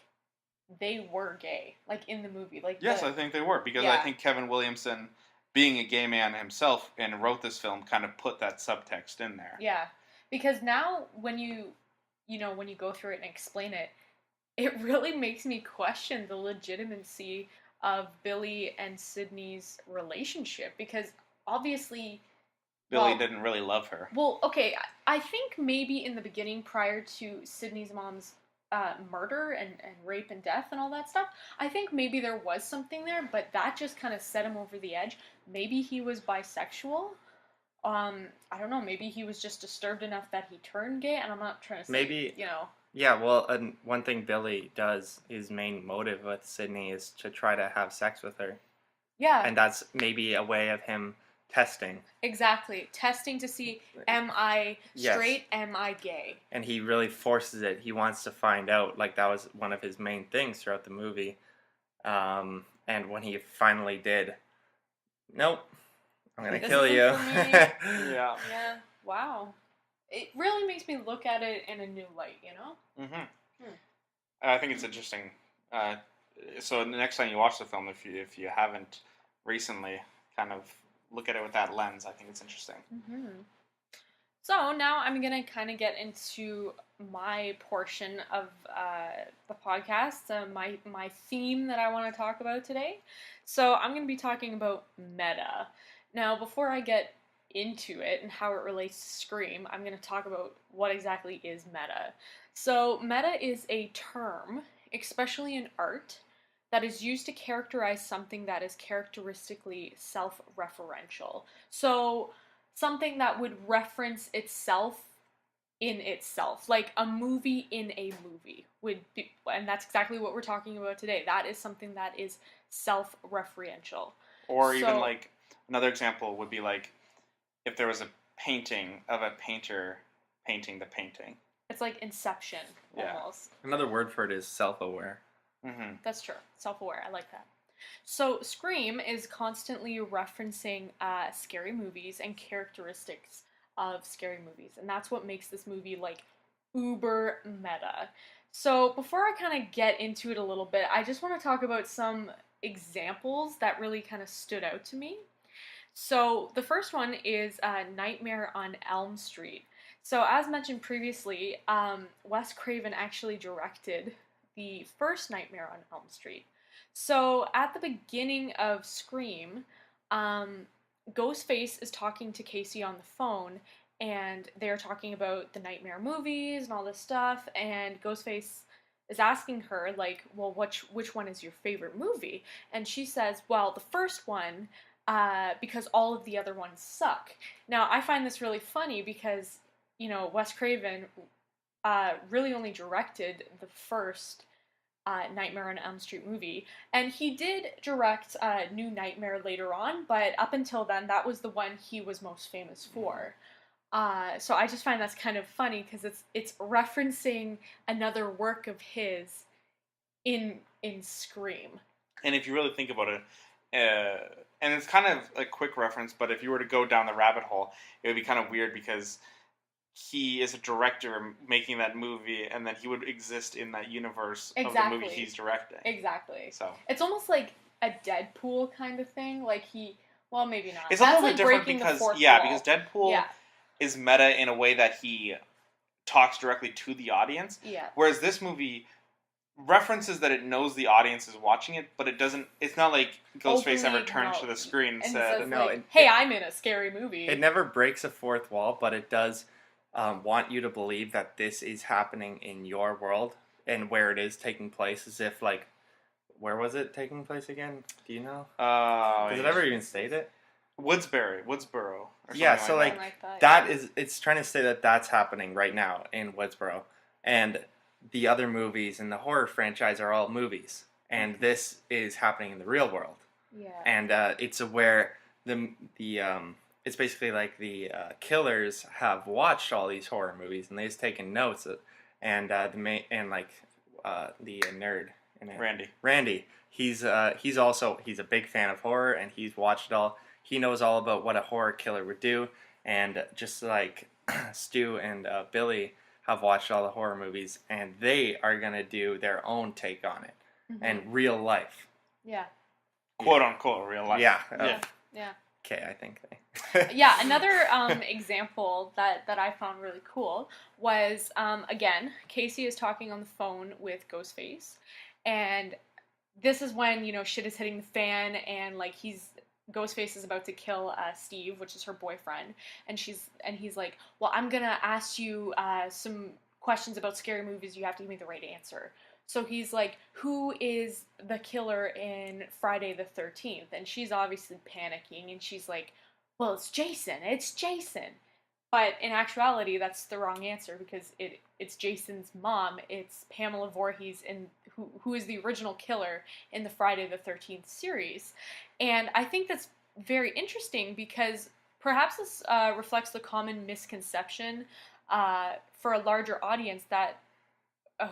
they were gay, like in the movie? Like, yes, I think they were, because I think Kevin Williamson, being a gay man himself and wrote this film, kind of put that subtext in there. Yeah, because now when you go through it and explain it, it really makes me question the legitimacy of Billy and Sydney's relationship, because obviously Billy didn't really love her. Well, okay, I think maybe in the beginning, prior to Sydney's mom's murder and rape and death and all that stuff, I think maybe there was something there, but that just kind of set him over the edge. Maybe he was bisexual. I don't know, maybe he was just disturbed enough that he turned gay, and I'm not trying to say, maybe, Yeah, well, one thing Billy does, his main motive with Sydney is to try to have sex with her. Yeah. And that's maybe a way of him testing. Exactly. Testing to see, am I straight, am I gay? And he really forces it. He wants to find out. Like, that was one of his main things throughout the movie. And when he finally did, nope, I'm going to kill you. Yeah. Yeah. Wow. It really makes me look at it in a new light, Mm-hmm. I think it's interesting. So the next time you watch the film, if you haven't recently, kind of look at it with that lens. I think it's interesting. Mm-hmm. So now I'm going to kind of get into my portion of the podcast, my theme that I want to talk about today. So I'm going to be talking about meta. Now, before I get into it and how it relates to Scream, I'm going to talk about what exactly is meta. So meta is a term, especially in art, that is used to characterize something that is characteristically self-referential. So something that would reference itself in itself, like a movie in a movie would be, and that's exactly what we're talking about today. That is something that is self-referential. Or even like another example would be like if there was a painting of a painter painting the painting. It's like Inception, almost. Another word for it is self-aware. Mm-hmm. That's true. Self-aware. I like that. So Scream is constantly referencing scary movies and characteristics of scary movies. And that's what makes this movie like uber meta. So before I kind of get into it a little bit, I just want to talk about some examples that really kind of stood out to me. So the first one is Nightmare on Elm Street. So as mentioned previously, Wes Craven actually directed the first Nightmare on Elm Street. So at the beginning of Scream, Ghostface is talking to Casey on the phone, and they're talking about the Nightmare movies and all this stuff, and Ghostface is asking her, like, well, which one is your favorite movie? And she says, well, the first one, because all of the other ones suck. Now, I find this really funny because, Wes Craven really only directed the first Nightmare on Elm Street movie, and he did direct New Nightmare later on, but up until then, that was the one he was most famous for. So I just find that's kind of funny because it's referencing another work of his in Scream. And if you really think about it, and it's kind of a quick reference, but if you were to go down the rabbit hole, it would be kind of weird because he is a director making that movie, and then he would exist in that universe of the movie he's directing. Exactly. So it's almost like a Deadpool kind of thing. Like well, maybe not. It's a little bit different because Deadpool is meta in a way that he talks directly to the audience. Yeah. Whereas this movie references that it knows the audience is watching it, but it doesn't. It's not like Ghostface ever turned to the screen and said, says, like, "Hey, I'm in a scary movie." It never breaks a fourth wall, but it does want you to believe that this is happening in your world and where it is taking place, as if like, where was it taking place again? Do you know? Does it ever even state it? Woodsboro. Yeah, so like that is, it's trying to say that that's happening right now in Woodsboro, and the other movies in the horror franchise are all movies, and this is happening in the real world. Yeah, and it's where it's basically like the killers have watched all these horror movies and they've taken notes, and the nerd in it? Randy. Randy. He's a big fan of horror, and he's watched it all. He knows all about what a horror killer would do, and just like Stu and Billy have watched all the horror movies, and they are gonna do their own take on it and real life. Yeah. Quote unquote real life. Yeah. Yeah. Okay, I think they. Yeah, another example that I found really cool was, again, Casey is talking on the phone with Ghostface, and this is when, shit is hitting the fan, and, like, Ghostface is about to kill Steve, which is her boyfriend, and he's like, well, I'm gonna ask you some questions about scary movies, you have to give me the right answer. So he's like, who is the killer in Friday the 13th? And she's obviously panicking, and she's like, well, it's Jason. But in actuality, that's the wrong answer, because it's Jason's mom. It's Pamela Voorhees, who is the original killer in the Friday the 13th series. And I think that's very interesting, because perhaps this reflects the common misconception for a larger audience that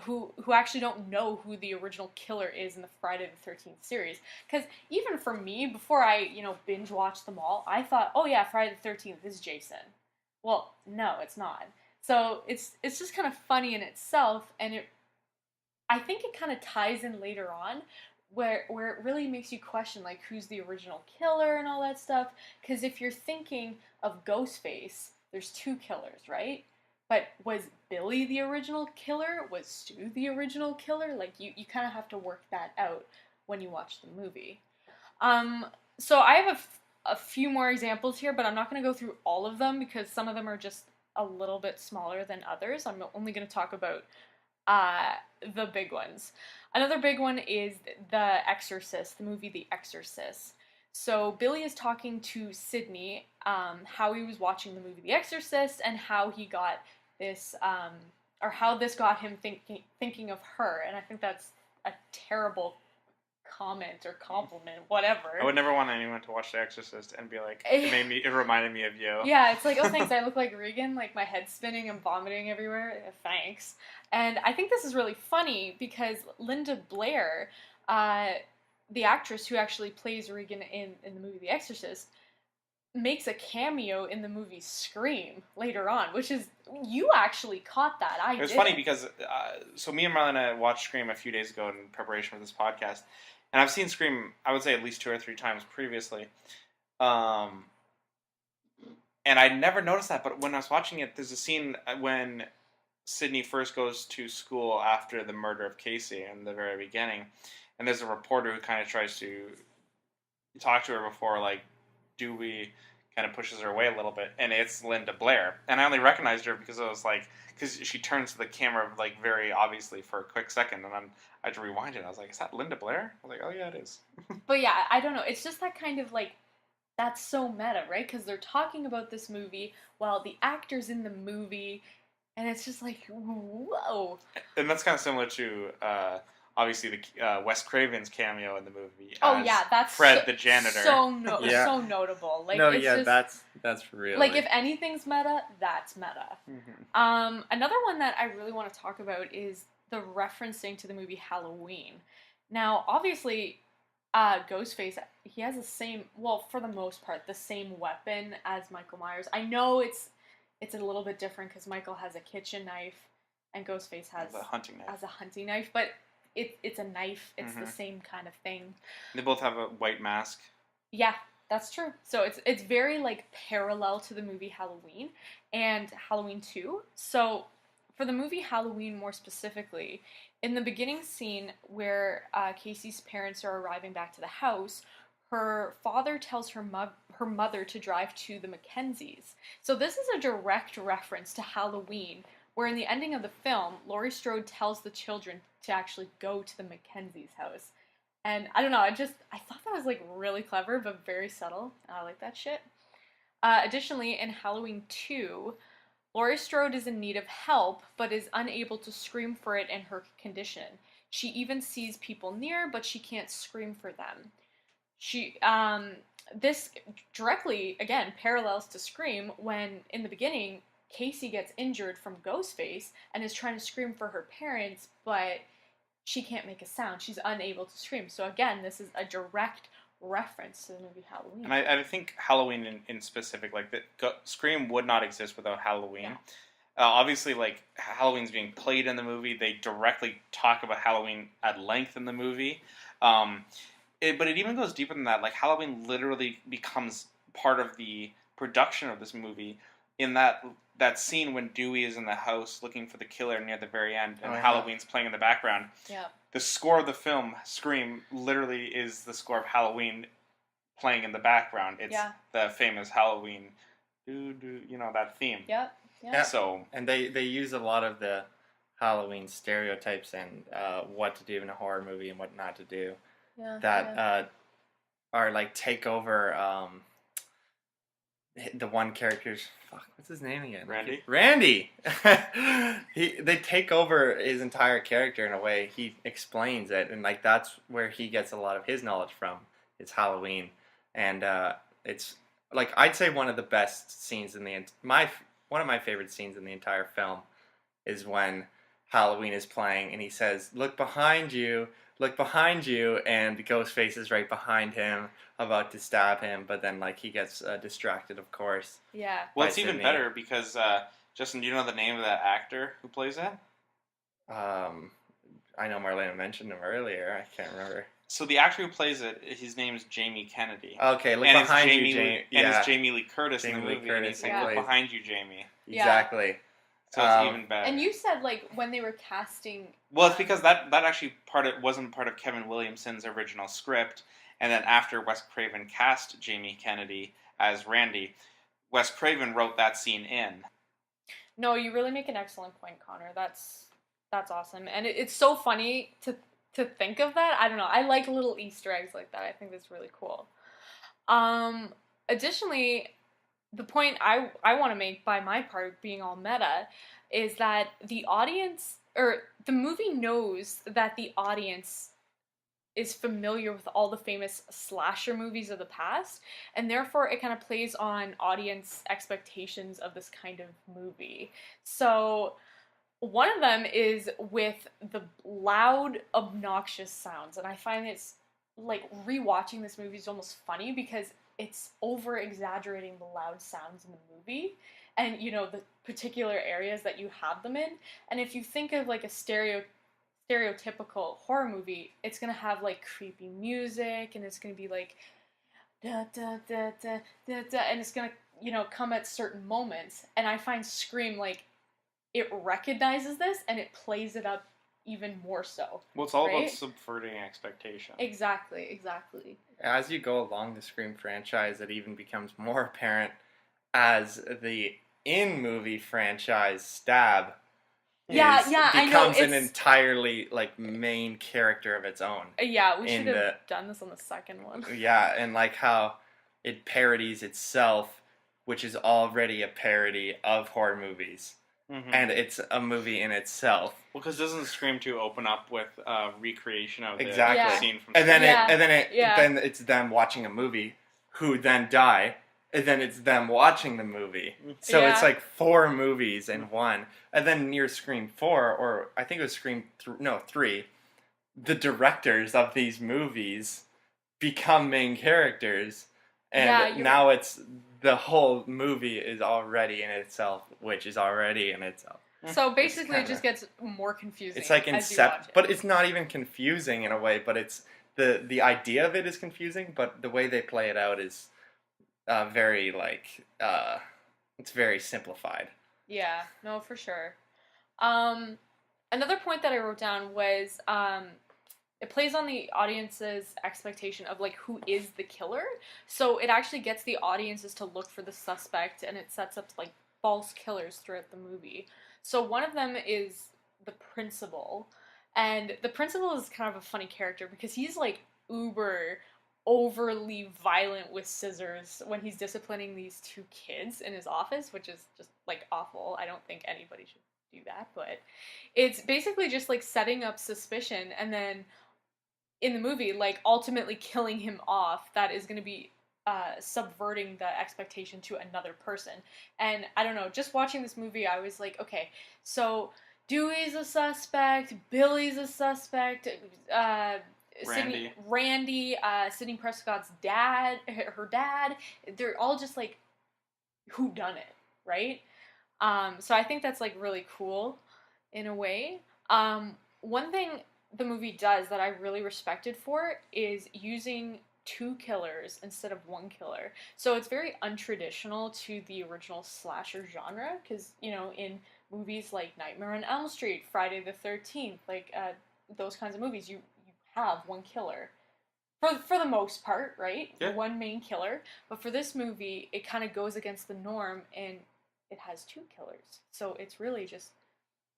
who actually don't know who the original killer is in the Friday the 13th series. Because even for me, before I, binge watched them all, I thought, oh yeah, Friday the 13th is Jason. Well, no, it's not. So it's just kind of funny in itself, and I think it kind of ties in later on, where it really makes you question, like, who's the original killer and all that stuff. Because if you're thinking of Ghostface, there's two killers, right? But was Billy the original killer? Was Stu the original killer? Like, you kind of have to work that out when you watch the movie. So I have a few more examples here, but I'm not going to go through all of them, because some of them are just a little bit smaller than others. I'm only going to talk about the big ones. Another big one is The Exorcist, the movie The Exorcist. So Billy is talking to Sydney, how he was watching the movie The Exorcist, and how he got this, or how this got him thinking of her, and I think that's a terrible comment or compliment, whatever. I would never want anyone to watch The Exorcist and be like, it reminded me of you. Yeah, it's like, oh, thanks, I look like Regan, like my head's spinning and vomiting everywhere, thanks. And I think this is really funny, because Linda Blair, the actress who actually plays Regan in the movie The Exorcist, makes a cameo in the movie Scream later on, which is, you actually caught that. It was funny because, so me and Marlayna watched Scream a few days ago in preparation for this podcast, and I've seen Scream, I would say at least 2 or 3 times previously, and I never noticed that, but when I was watching it, there's a scene when Sydney first goes to school after the murder of Casey in the very beginning, and there's a reporter who kind of tries to talk to her before, like, Dewey kind of pushes her away a little bit, and it's Linda Blair. And I only recognized her because I was like, because she turns to the camera, like, very obviously for a quick second, and I had to rewind it. I was like, is that Linda Blair? I was like, oh yeah, it is. But yeah, I don't know. It's just that kind of, like, that's so meta, right? Because they're talking about this movie while the actor's in the movie, and it's just like, whoa. And that's kind of similar to, obviously, the Wes Craven's cameo in the movie. Oh yeah, that's Fred the janitor. So notable. Like, no, it's yeah, just, that's really, like, if anything's meta, that's meta. Mm-hmm. Another one that I really want to talk about is the referencing to the movie Halloween. Now, obviously, Ghostface, he has the same, well, for the most part, the same weapon as Michael Myers. I know it's a little bit different because Michael has a kitchen knife and Ghostface has a hunting knife, but it's a knife. It's the same kind of thing. They both have a white mask. Yeah, that's true. So it's very, like, parallel to the movie Halloween and Halloween 2. So for the movie Halloween more specifically, in the beginning scene where Casey's parents are arriving back to the house, her father tells her mother to drive to the Mackenzies. So this is a direct reference to Halloween, where in the ending of the film, Laurie Strode tells the children to actually go to the Mackenzies' house. And I don't know, I thought that was, like, really clever, but very subtle. I like that shit. Additionally, in Halloween 2, Laurie Strode is in need of help, but is unable to scream for it in her condition. She even sees people near, but she can't scream for them. This directly, again, parallels to Scream, when, in the beginning, Casey gets injured from Ghostface and is trying to scream for her parents, but she can't make a sound. She's unable to scream. So again, this is a direct reference to the movie Halloween. And I think Halloween in specific, like Scream would not exist without Halloween. Yeah. Obviously, like Halloween's being played in the movie. They directly talk about Halloween at length in the movie. But it even goes deeper than that. Like Halloween literally becomes part of the production of this movie in that scene when Dewey is in the house looking for the killer near the very end, and Halloween's playing in the background. Yeah. The score of the film, Scream, literally is the score of Halloween playing in the background. It's the famous Halloween, that theme. Yep. Yeah. So, and they use a lot of the Halloween stereotypes and what to do in a horror movie and what not to do. Yeah. That are like take over the one character's what's his name again? Randy. They take over his entire character in a way. He explains it, and like that's where he gets a lot of his knowledge from. It's Halloween, and it's like I'd say one of the best scenes in one of my favorite scenes in the entire film is when Halloween is playing, and he says, "Look behind you." And Ghostface is right behind him, about to stab him, but then like he gets distracted, of course. Yeah. Well, it's even better because Justin, do you know the name of that actor who plays that? I know Marlayna mentioned him earlier. I can't remember. So the actor who plays it, his name is Jamie Kennedy. Okay, look behind you, Jamie. And it's Jamie Lee Curtis in the movie. Curtis, and he's like, look behind you, Jamie. Exactly. So it's even better. And you said like when they were casting. Well, it's because that actually wasn't part of Kevin Williamson's original script, and then after Wes Craven cast Jamie Kennedy as Randy, Wes Craven wrote that scene in. No, you really make an excellent point, Connor. That's awesome, and it's so funny to think of that. I don't know. I like little Easter eggs like that. I think that's really cool. Additionally, the point I want to make by my part, being all meta, is that the audience, or the movie knows that the audience is familiar with all the famous slasher movies of the past, and therefore it kind of plays on audience expectations of this kind of movie. So one of them is with the loud, obnoxious sounds, and I find it's like rewatching this movie is almost funny because it's over exaggerating the loud sounds in the movie and the particular areas that you have them in. And if you think of like a stereotypical horror movie, it's gonna have like creepy music, and it's gonna be like da da da da da da, and it's gonna come at certain moments. And I find Scream, like, it recognizes this and it plays it up even more so. Well, it's all about subverting expectation. Exactly. As you go along the Scream franchise, it even becomes more apparent as the in-movie franchise Stab becomes an entirely like main character of its own. Yeah, we should have done this on the second one. Yeah, and like how it parodies itself, which is already a parody of horror movies. Mm-hmm. And it's a movie in itself. Well, because doesn't Scream 2 open up with a recreation of the scene from and then then it's them watching a movie who then die, and then it's them watching the movie. So it's like 4 movies in one. And then near Scream 4, or I think it was Scream 3, the directors of these movies become main characters. And now it's the whole movie is already in itself, which is already in itself. So basically, it just gets more confusing. It's like Inception, but it's not even confusing in a way. But it's the idea of it is confusing, but the way they play it out is very it's very simplified. Yeah, no, for sure. Another point that I wrote down was it plays on the audience's expectation of like who is the killer. So it actually gets the audiences to look for the suspect, and it sets up like false killers throughout the movie. So one of them is the principal, and the principal is kind of a funny character because he's like uber overly violent with scissors when he's disciplining these 2 kids in his office, which is just like awful. I don't think anybody should do that, but it's basically just like setting up suspicion, and then in the movie, like, ultimately killing him off. That is going to be subverting the expectation to another person. And I don't know, just watching this movie, I was like, okay, so Dewey's a suspect, Billy's a suspect, Randy, Sidney Prescott's dad, her dad, they're all just like, who done it, right? So I think that's like really cool in a way. One thing the movie does that I really respected for is using two killers instead of one killer. So it's very untraditional to the original slasher genre because, you know, in movies like Nightmare on Elm Street, Friday the 13th, like those kinds of movies, you have one killer. For the most part, right? Yeah. One main killer. But for this movie, it kind of goes against the norm and it has two killers. So it's really just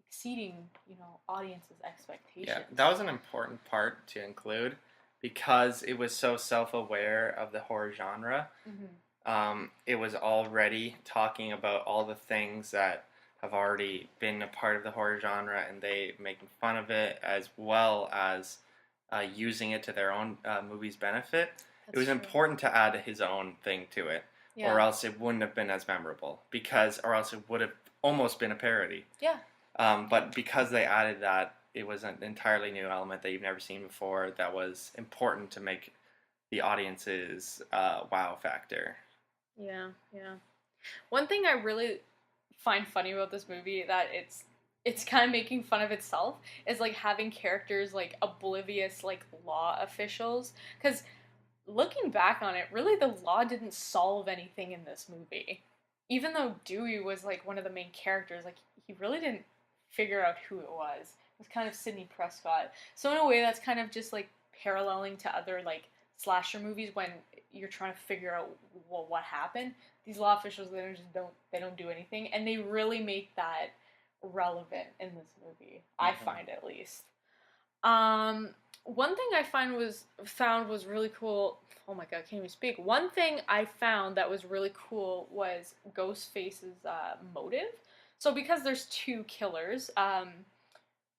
exceeding, you know, audiences' expectations. Yeah, that was an important part to include because it was so self-aware of the horror genre. Mm-hmm. It was already talking about all the things that have already been a part of the horror genre, and they making fun of it as well as using it to their own movie's benefit. It was important to add his own thing to it, or else it wouldn't have been as memorable. Or else it would have almost been a parody. Yeah. But because they added that, it was an entirely new element that you've never seen before that was important to make the audience's wow factor. Yeah. One thing I really find funny about this movie that it's kind of making fun of itself is like having characters like oblivious like law officials, because looking back on it, really the law didn't solve anything in this movie. Even though Dewey was like one of the main characters, like he really didn't figure out who it was. It was kind of Sidney Prescott. So in a way that's kind of just like paralleling to other like slasher movies when you're trying to figure out what happened. These law officials, they don't do anything, and they really make that relevant in this movie. Mm-hmm. I find, at least. One thing I found was really cool. Oh my god, I can't even speak. One thing I found that was really cool was Ghostface's motive. So because there's two killers,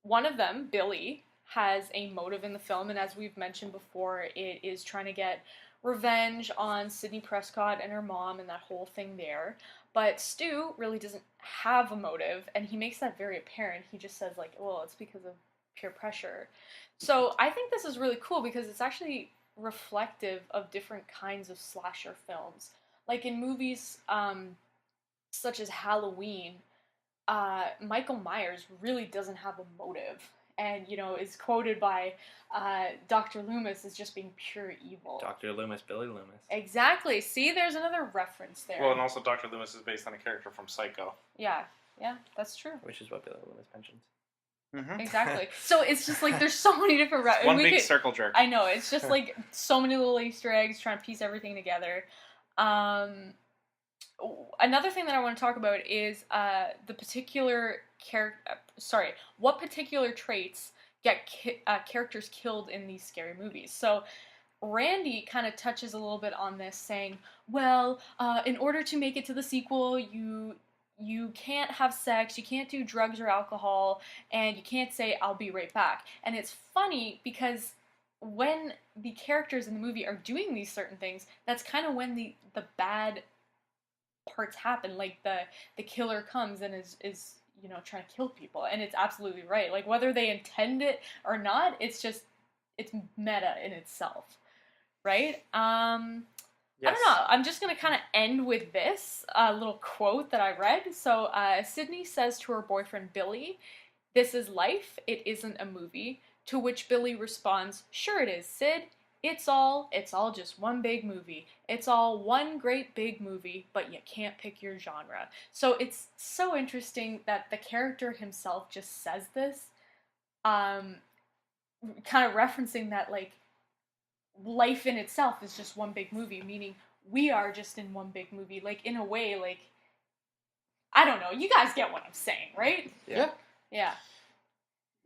one of them, Billy, has a motive in the film, and as we've mentioned before, it is trying to get revenge on Sidney Prescott and her mom and that whole thing there. But Stu really doesn't have a motive, and he makes that very apparent. He just says, like, well, it's because of peer pressure. So I think this is really cool because it's actually reflective of different kinds of slasher films. Like in movies such as Halloween, Michael Myers really doesn't have a motive. And, you know, is quoted by Dr. Loomis as just being pure evil. Dr. Loomis, Billy Loomis. Exactly. See, there's another reference there. Well, and also Dr. Loomis is based on a character from Psycho. Yeah, that's true. Which is what Billy Loomis mentions. Mm-hmm. Exactly. So it's just like there's so many different one big circle jerk. I know. It's just like so many little Easter eggs trying to piece everything together. Another thing that I want to talk about is the particular what particular traits get characters killed in these scary movies. So Randy kind of touches a little bit on this, saying, well, in order to make it to the sequel, you can't have sex, you can't do drugs or alcohol, and you can't say, I'll be right back. And it's funny because when the characters in the movie are doing these certain things, that's kind of when the bad parts happen. Like the killer comes and is you know, trying to kill people, and it's absolutely right. Like, whether they intend it or not, it's meta in itself, right? Yes. I don't know. I'm just going to kind of end with this little quote that I read. So, Sydney says to her boyfriend, Billy, "This is life. It isn't a movie." To which Billy responds, "Sure it is, Sid. It's all just one big movie. It's all one great big movie, but you can't pick your genre." So it's so interesting that the character himself just says this, kind of referencing that, like, life in itself is just one big movie, meaning we are just in one big movie. Like, in a way, like, I don't know. You guys get what I'm saying, right? Yeah.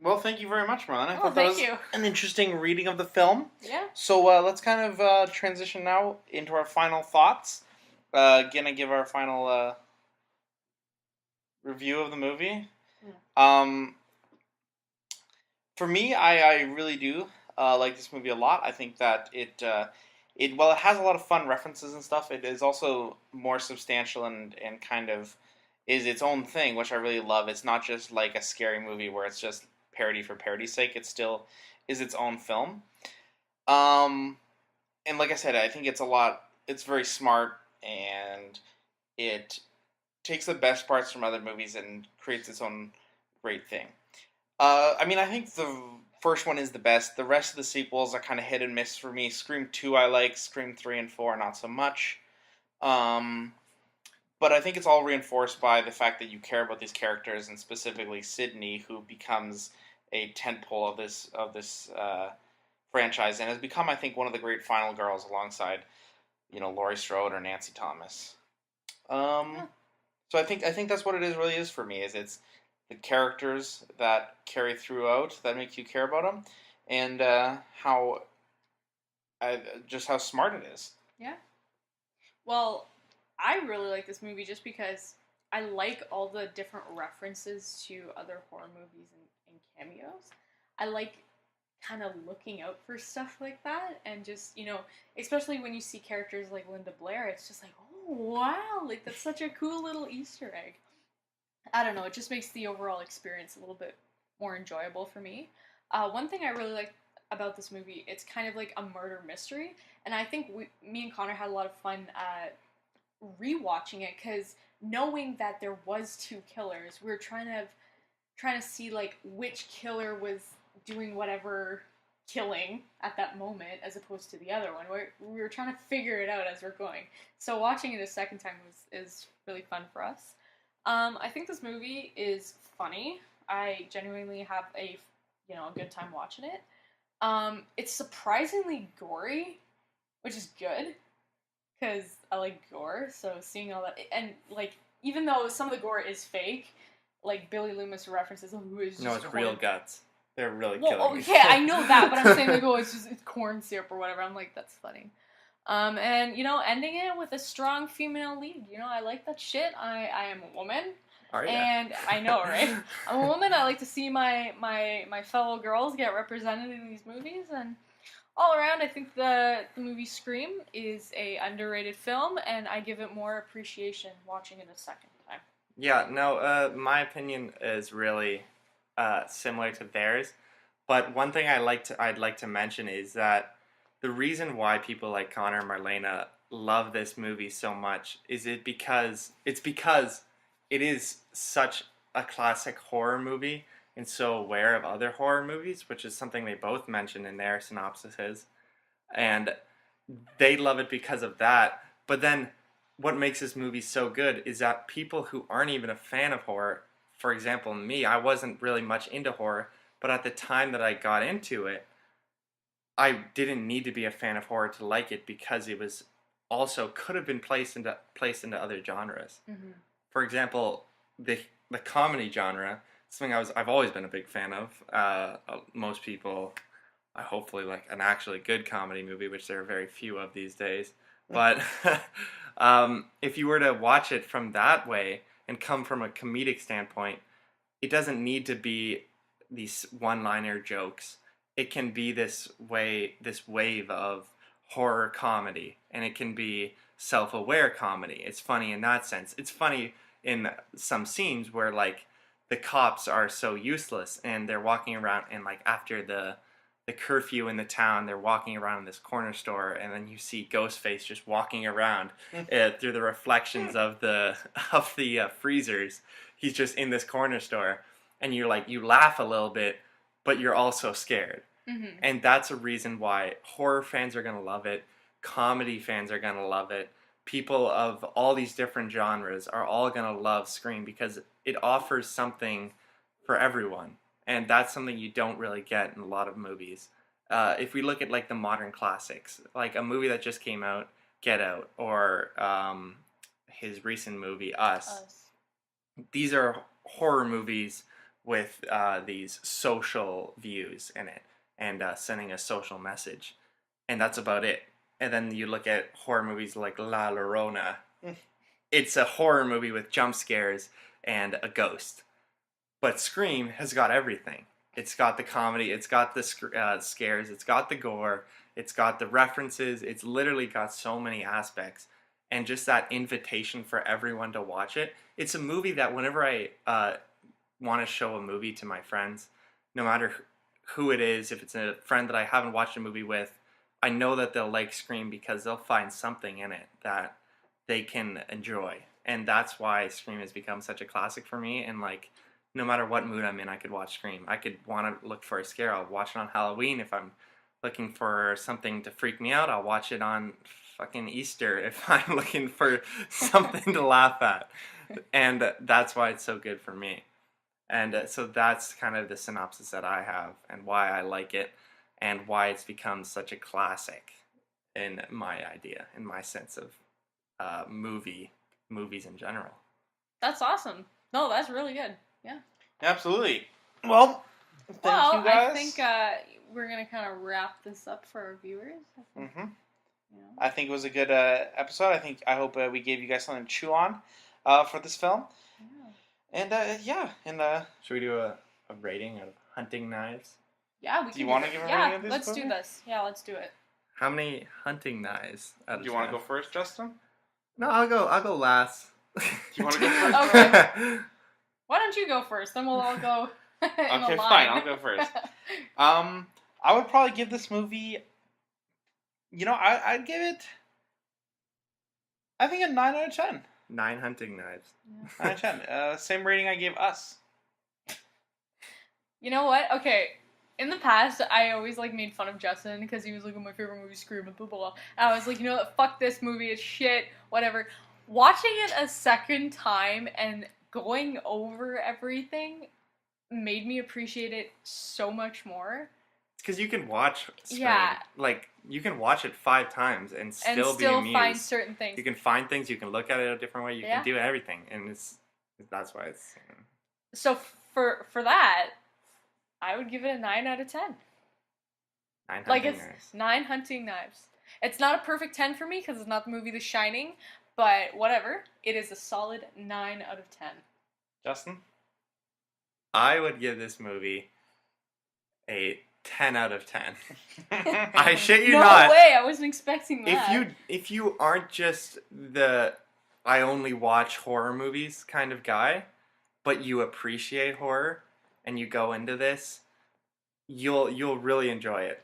Well, thank you very much, Marlayna. I thought that was an interesting reading of the film. Yeah. So let's kind of transition now into our final thoughts. Gonna give our final review of the movie. Yeah. For me, I really do like this movie a lot. I think that it has a lot of fun references and stuff, it is also more substantial and kind of is its own thing, which I really love. It's not just like a scary movie where it's just parody for parody's sake. It still is its own film. And like I said, I think it's very smart, and it takes the best parts from other movies and creates its own great thing. I mean, I think the first one is the best. The rest of the sequels are kind of hit and miss for me. Scream 2 I like, Scream 3 and 4 not so much. But I think it's all reinforced by the fact that you care about these characters, and specifically Sydney, who becomes a tentpole of this franchise, and has become, I think, one of the great final girls alongside, Laurie Strode or Nancy Thomas. So I think that's what it really is for me. Is it's the characters that carry throughout that make you care about them, and how smart it is. Yeah. Well, I really like this movie just because I like all the different references to other horror movies and cameos. I like kind of looking out for stuff like that, and just, especially when you see characters like Linda Blair, it's just like, oh, wow, like, that's such a cool little Easter egg. I don't know, it just makes the overall experience a little bit more enjoyable for me. One thing I really like about this movie, it's kind of like a murder mystery, and I think me and Connor had a lot of fun rewatching it, because knowing that there was two killers, we were trying to see, like, which killer was doing whatever killing at that moment as opposed to the other one. We were trying to figure it out as we're going. So watching it a second time is really fun for us. I think this movie is funny. I genuinely have a good time watching it. It's surprisingly gory, which is good, because I like gore, so seeing all that, and, like, even though some of the gore is fake, like, Billy Loomis references, who is just no, it's corn. real guts. They're really killing me. Yeah, I know that, but I'm saying, like, it's corn syrup or whatever. I'm like, that's funny. And, ending it with a strong female lead. I like that shit. I am a woman. Are you? And I know, right? I'm a woman. I like to see my fellow girls get represented in these movies, and all around, I think the movie Scream is a underrated film, and I give it more appreciation watching it a second time. Yeah, no, my opinion is really similar to theirs, but one thing I'd like to mention is that the reason why people like Connor and Marlayna love this movie so much is because it is such a classic horror movie, and so aware of other horror movies, which is something they both mentioned in their synopsises, and they love it because of that. But then what makes this movie so good is that people who aren't even a fan of horror, for example, me, I wasn't really much into horror, but at the time that I got into it, I didn't need to be a fan of horror to like it, because it was also could have been placed into other genres. Mm-hmm. For example, the comedy genre, something I've always been a big fan of. Most people, hopefully, like an actually good comedy movie, which there are very few of these days. But if you were to watch it from that way and come from a comedic standpoint, it doesn't need to be these one-liner jokes. It can be this wave of horror comedy, and it can be self-aware comedy. It's funny in that sense. It's funny in some scenes where, like, the cops are so useless, and they're walking around, and, like, after the curfew in the town, they're walking around in this corner store, and then you see Ghostface just walking around through the reflections of the freezers. He's just in this corner store, and you laugh a little bit, but you're also scared. Mm-hmm. And that's a reason why horror fans are going to love it, comedy fans are going to love it, people of all these different genres are all going to love Scream, because it offers something for everyone. And that's something you don't really get in a lot of movies. If we look at, like, the modern classics, like a movie that just came out, Get Out, or his recent movie, Us. These are horror movies with these social views in it, and sending a social message. And that's about it. And then you look at horror movies like La Llorona. It's a horror movie with jump scares and a ghost. But Scream has got everything. It's got the comedy, it's got the scares, it's got the gore, it's got the references, it's literally got so many aspects. and just that invitation for everyone to watch it. It's a movie that whenever I want to show a movie to my friends, no matter who it is, if it's a friend that I haven't watched a movie with, I know that they'll like Scream because they'll find something in it that they can enjoy. And that's why Scream has become such a classic for me. And like, no matter what mood I'm in, I could watch Scream. I could want to look for a scare. I'll watch it on Halloween. If I'm looking for something to freak me out, I'll watch it on fucking Easter if I'm looking for something to laugh at. And that's why it's so good for me. And so that's kind of the synopsis that I have and why I like it and why it's become such a classic in my idea, in my sense of movies in general. That's awesome. No, that's really good. Yeah. Absolutely. Well, thank you guys. I think we're going to kind of wrap this up for our viewers. I think it was a good episode. I hope we gave you guys something to chew on for this film. Yeah. And should we do a rating of Hunting Knives? Yeah, we can. Do you want to give a rating of this? Let's do this. Yeah, let's do it. How many hunting knives? Do you want to go first, Justin? No, I'll go last. Do you want to go first? Okay. Why don't you go first? Then we'll all go in a line. Okay, fine. I'll go first. I would probably give this movie. I'd give it. I think a 9 out of 10. 9 hunting knives. 9 out of 10. Same rating I gave Us. You know what? Okay. In the past, I always made fun of Justin because he was like, my favorite movie, Scream, and blah, blah, blah. And I was like, you know what? Fuck this movie. It's shit. Whatever. Watching it a second time and going over everything made me appreciate it so much more. It's because you can watch Scream. Yeah. You can watch it 5 times and still be amused. Find certain things. You can find things. You can look at it a different way. You can do everything. And that's why it's... So for that... I would give it a 9 out of 10. 9 hunting knives. 9 hunting knives. It's not a perfect 10 for me because it's not the movie The Shining, but whatever. It is a solid 9 out of 10. Justin? I would give this movie a 10 out of 10. I shit you not. No way, I wasn't expecting that. If you aren't just the I only watch horror movies kind of guy, but you appreciate horror, and you go into this, you'll really enjoy it.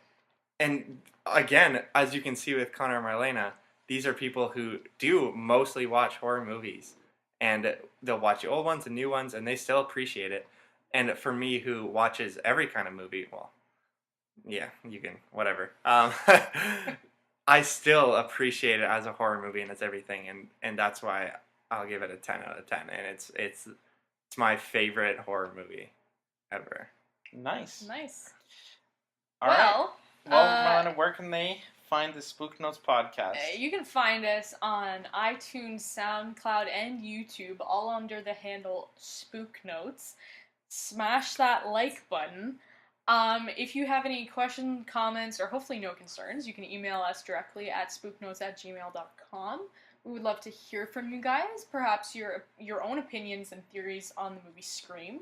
And again, as you can see with Connor and Marlayna, these are people who do mostly watch horror movies. And they'll watch the old ones and new ones, and they still appreciate it. And for me, who watches every kind of movie, well, yeah, you can, whatever. I still appreciate it as a horror movie, and it's everything. And that's why I'll give it a 10 out of 10. And it's my favorite horror movie ever. Nice. All right. Well, Marlayna, where can they find the SpookNotes podcast? You can find us on iTunes, SoundCloud, and YouTube, all under the handle SpookNotes. Smash that like button. If you have any questions, comments, or hopefully no concerns, you can email us directly at spooknotes@gmail.com. We would love to hear from you guys, perhaps your own opinions and theories on the movie Scream.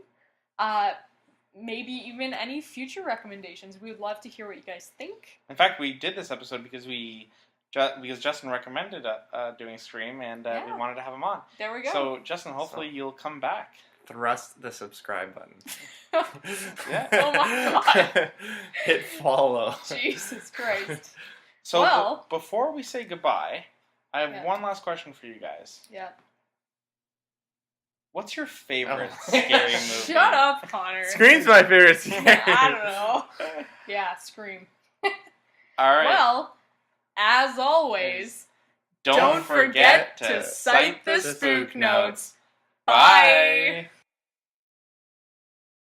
Maybe even any future recommendations. We would love to hear what you guys think. In fact, we did this episode because Justin recommended doing Scream, and we wanted to have him on. There we go. So, Justin, hopefully you'll come back. Thrust the subscribe button. Yeah. Oh my god. Hit follow. Jesus Christ. So, before we say goodbye, I have one last question for you guys. Yeah. What's your favorite scary movie? Shut up, Connor. Scream's my favorite scary. I don't know. Yeah, Scream. All right. Well, as always, don't forget to cite the Spook Notes. Bye.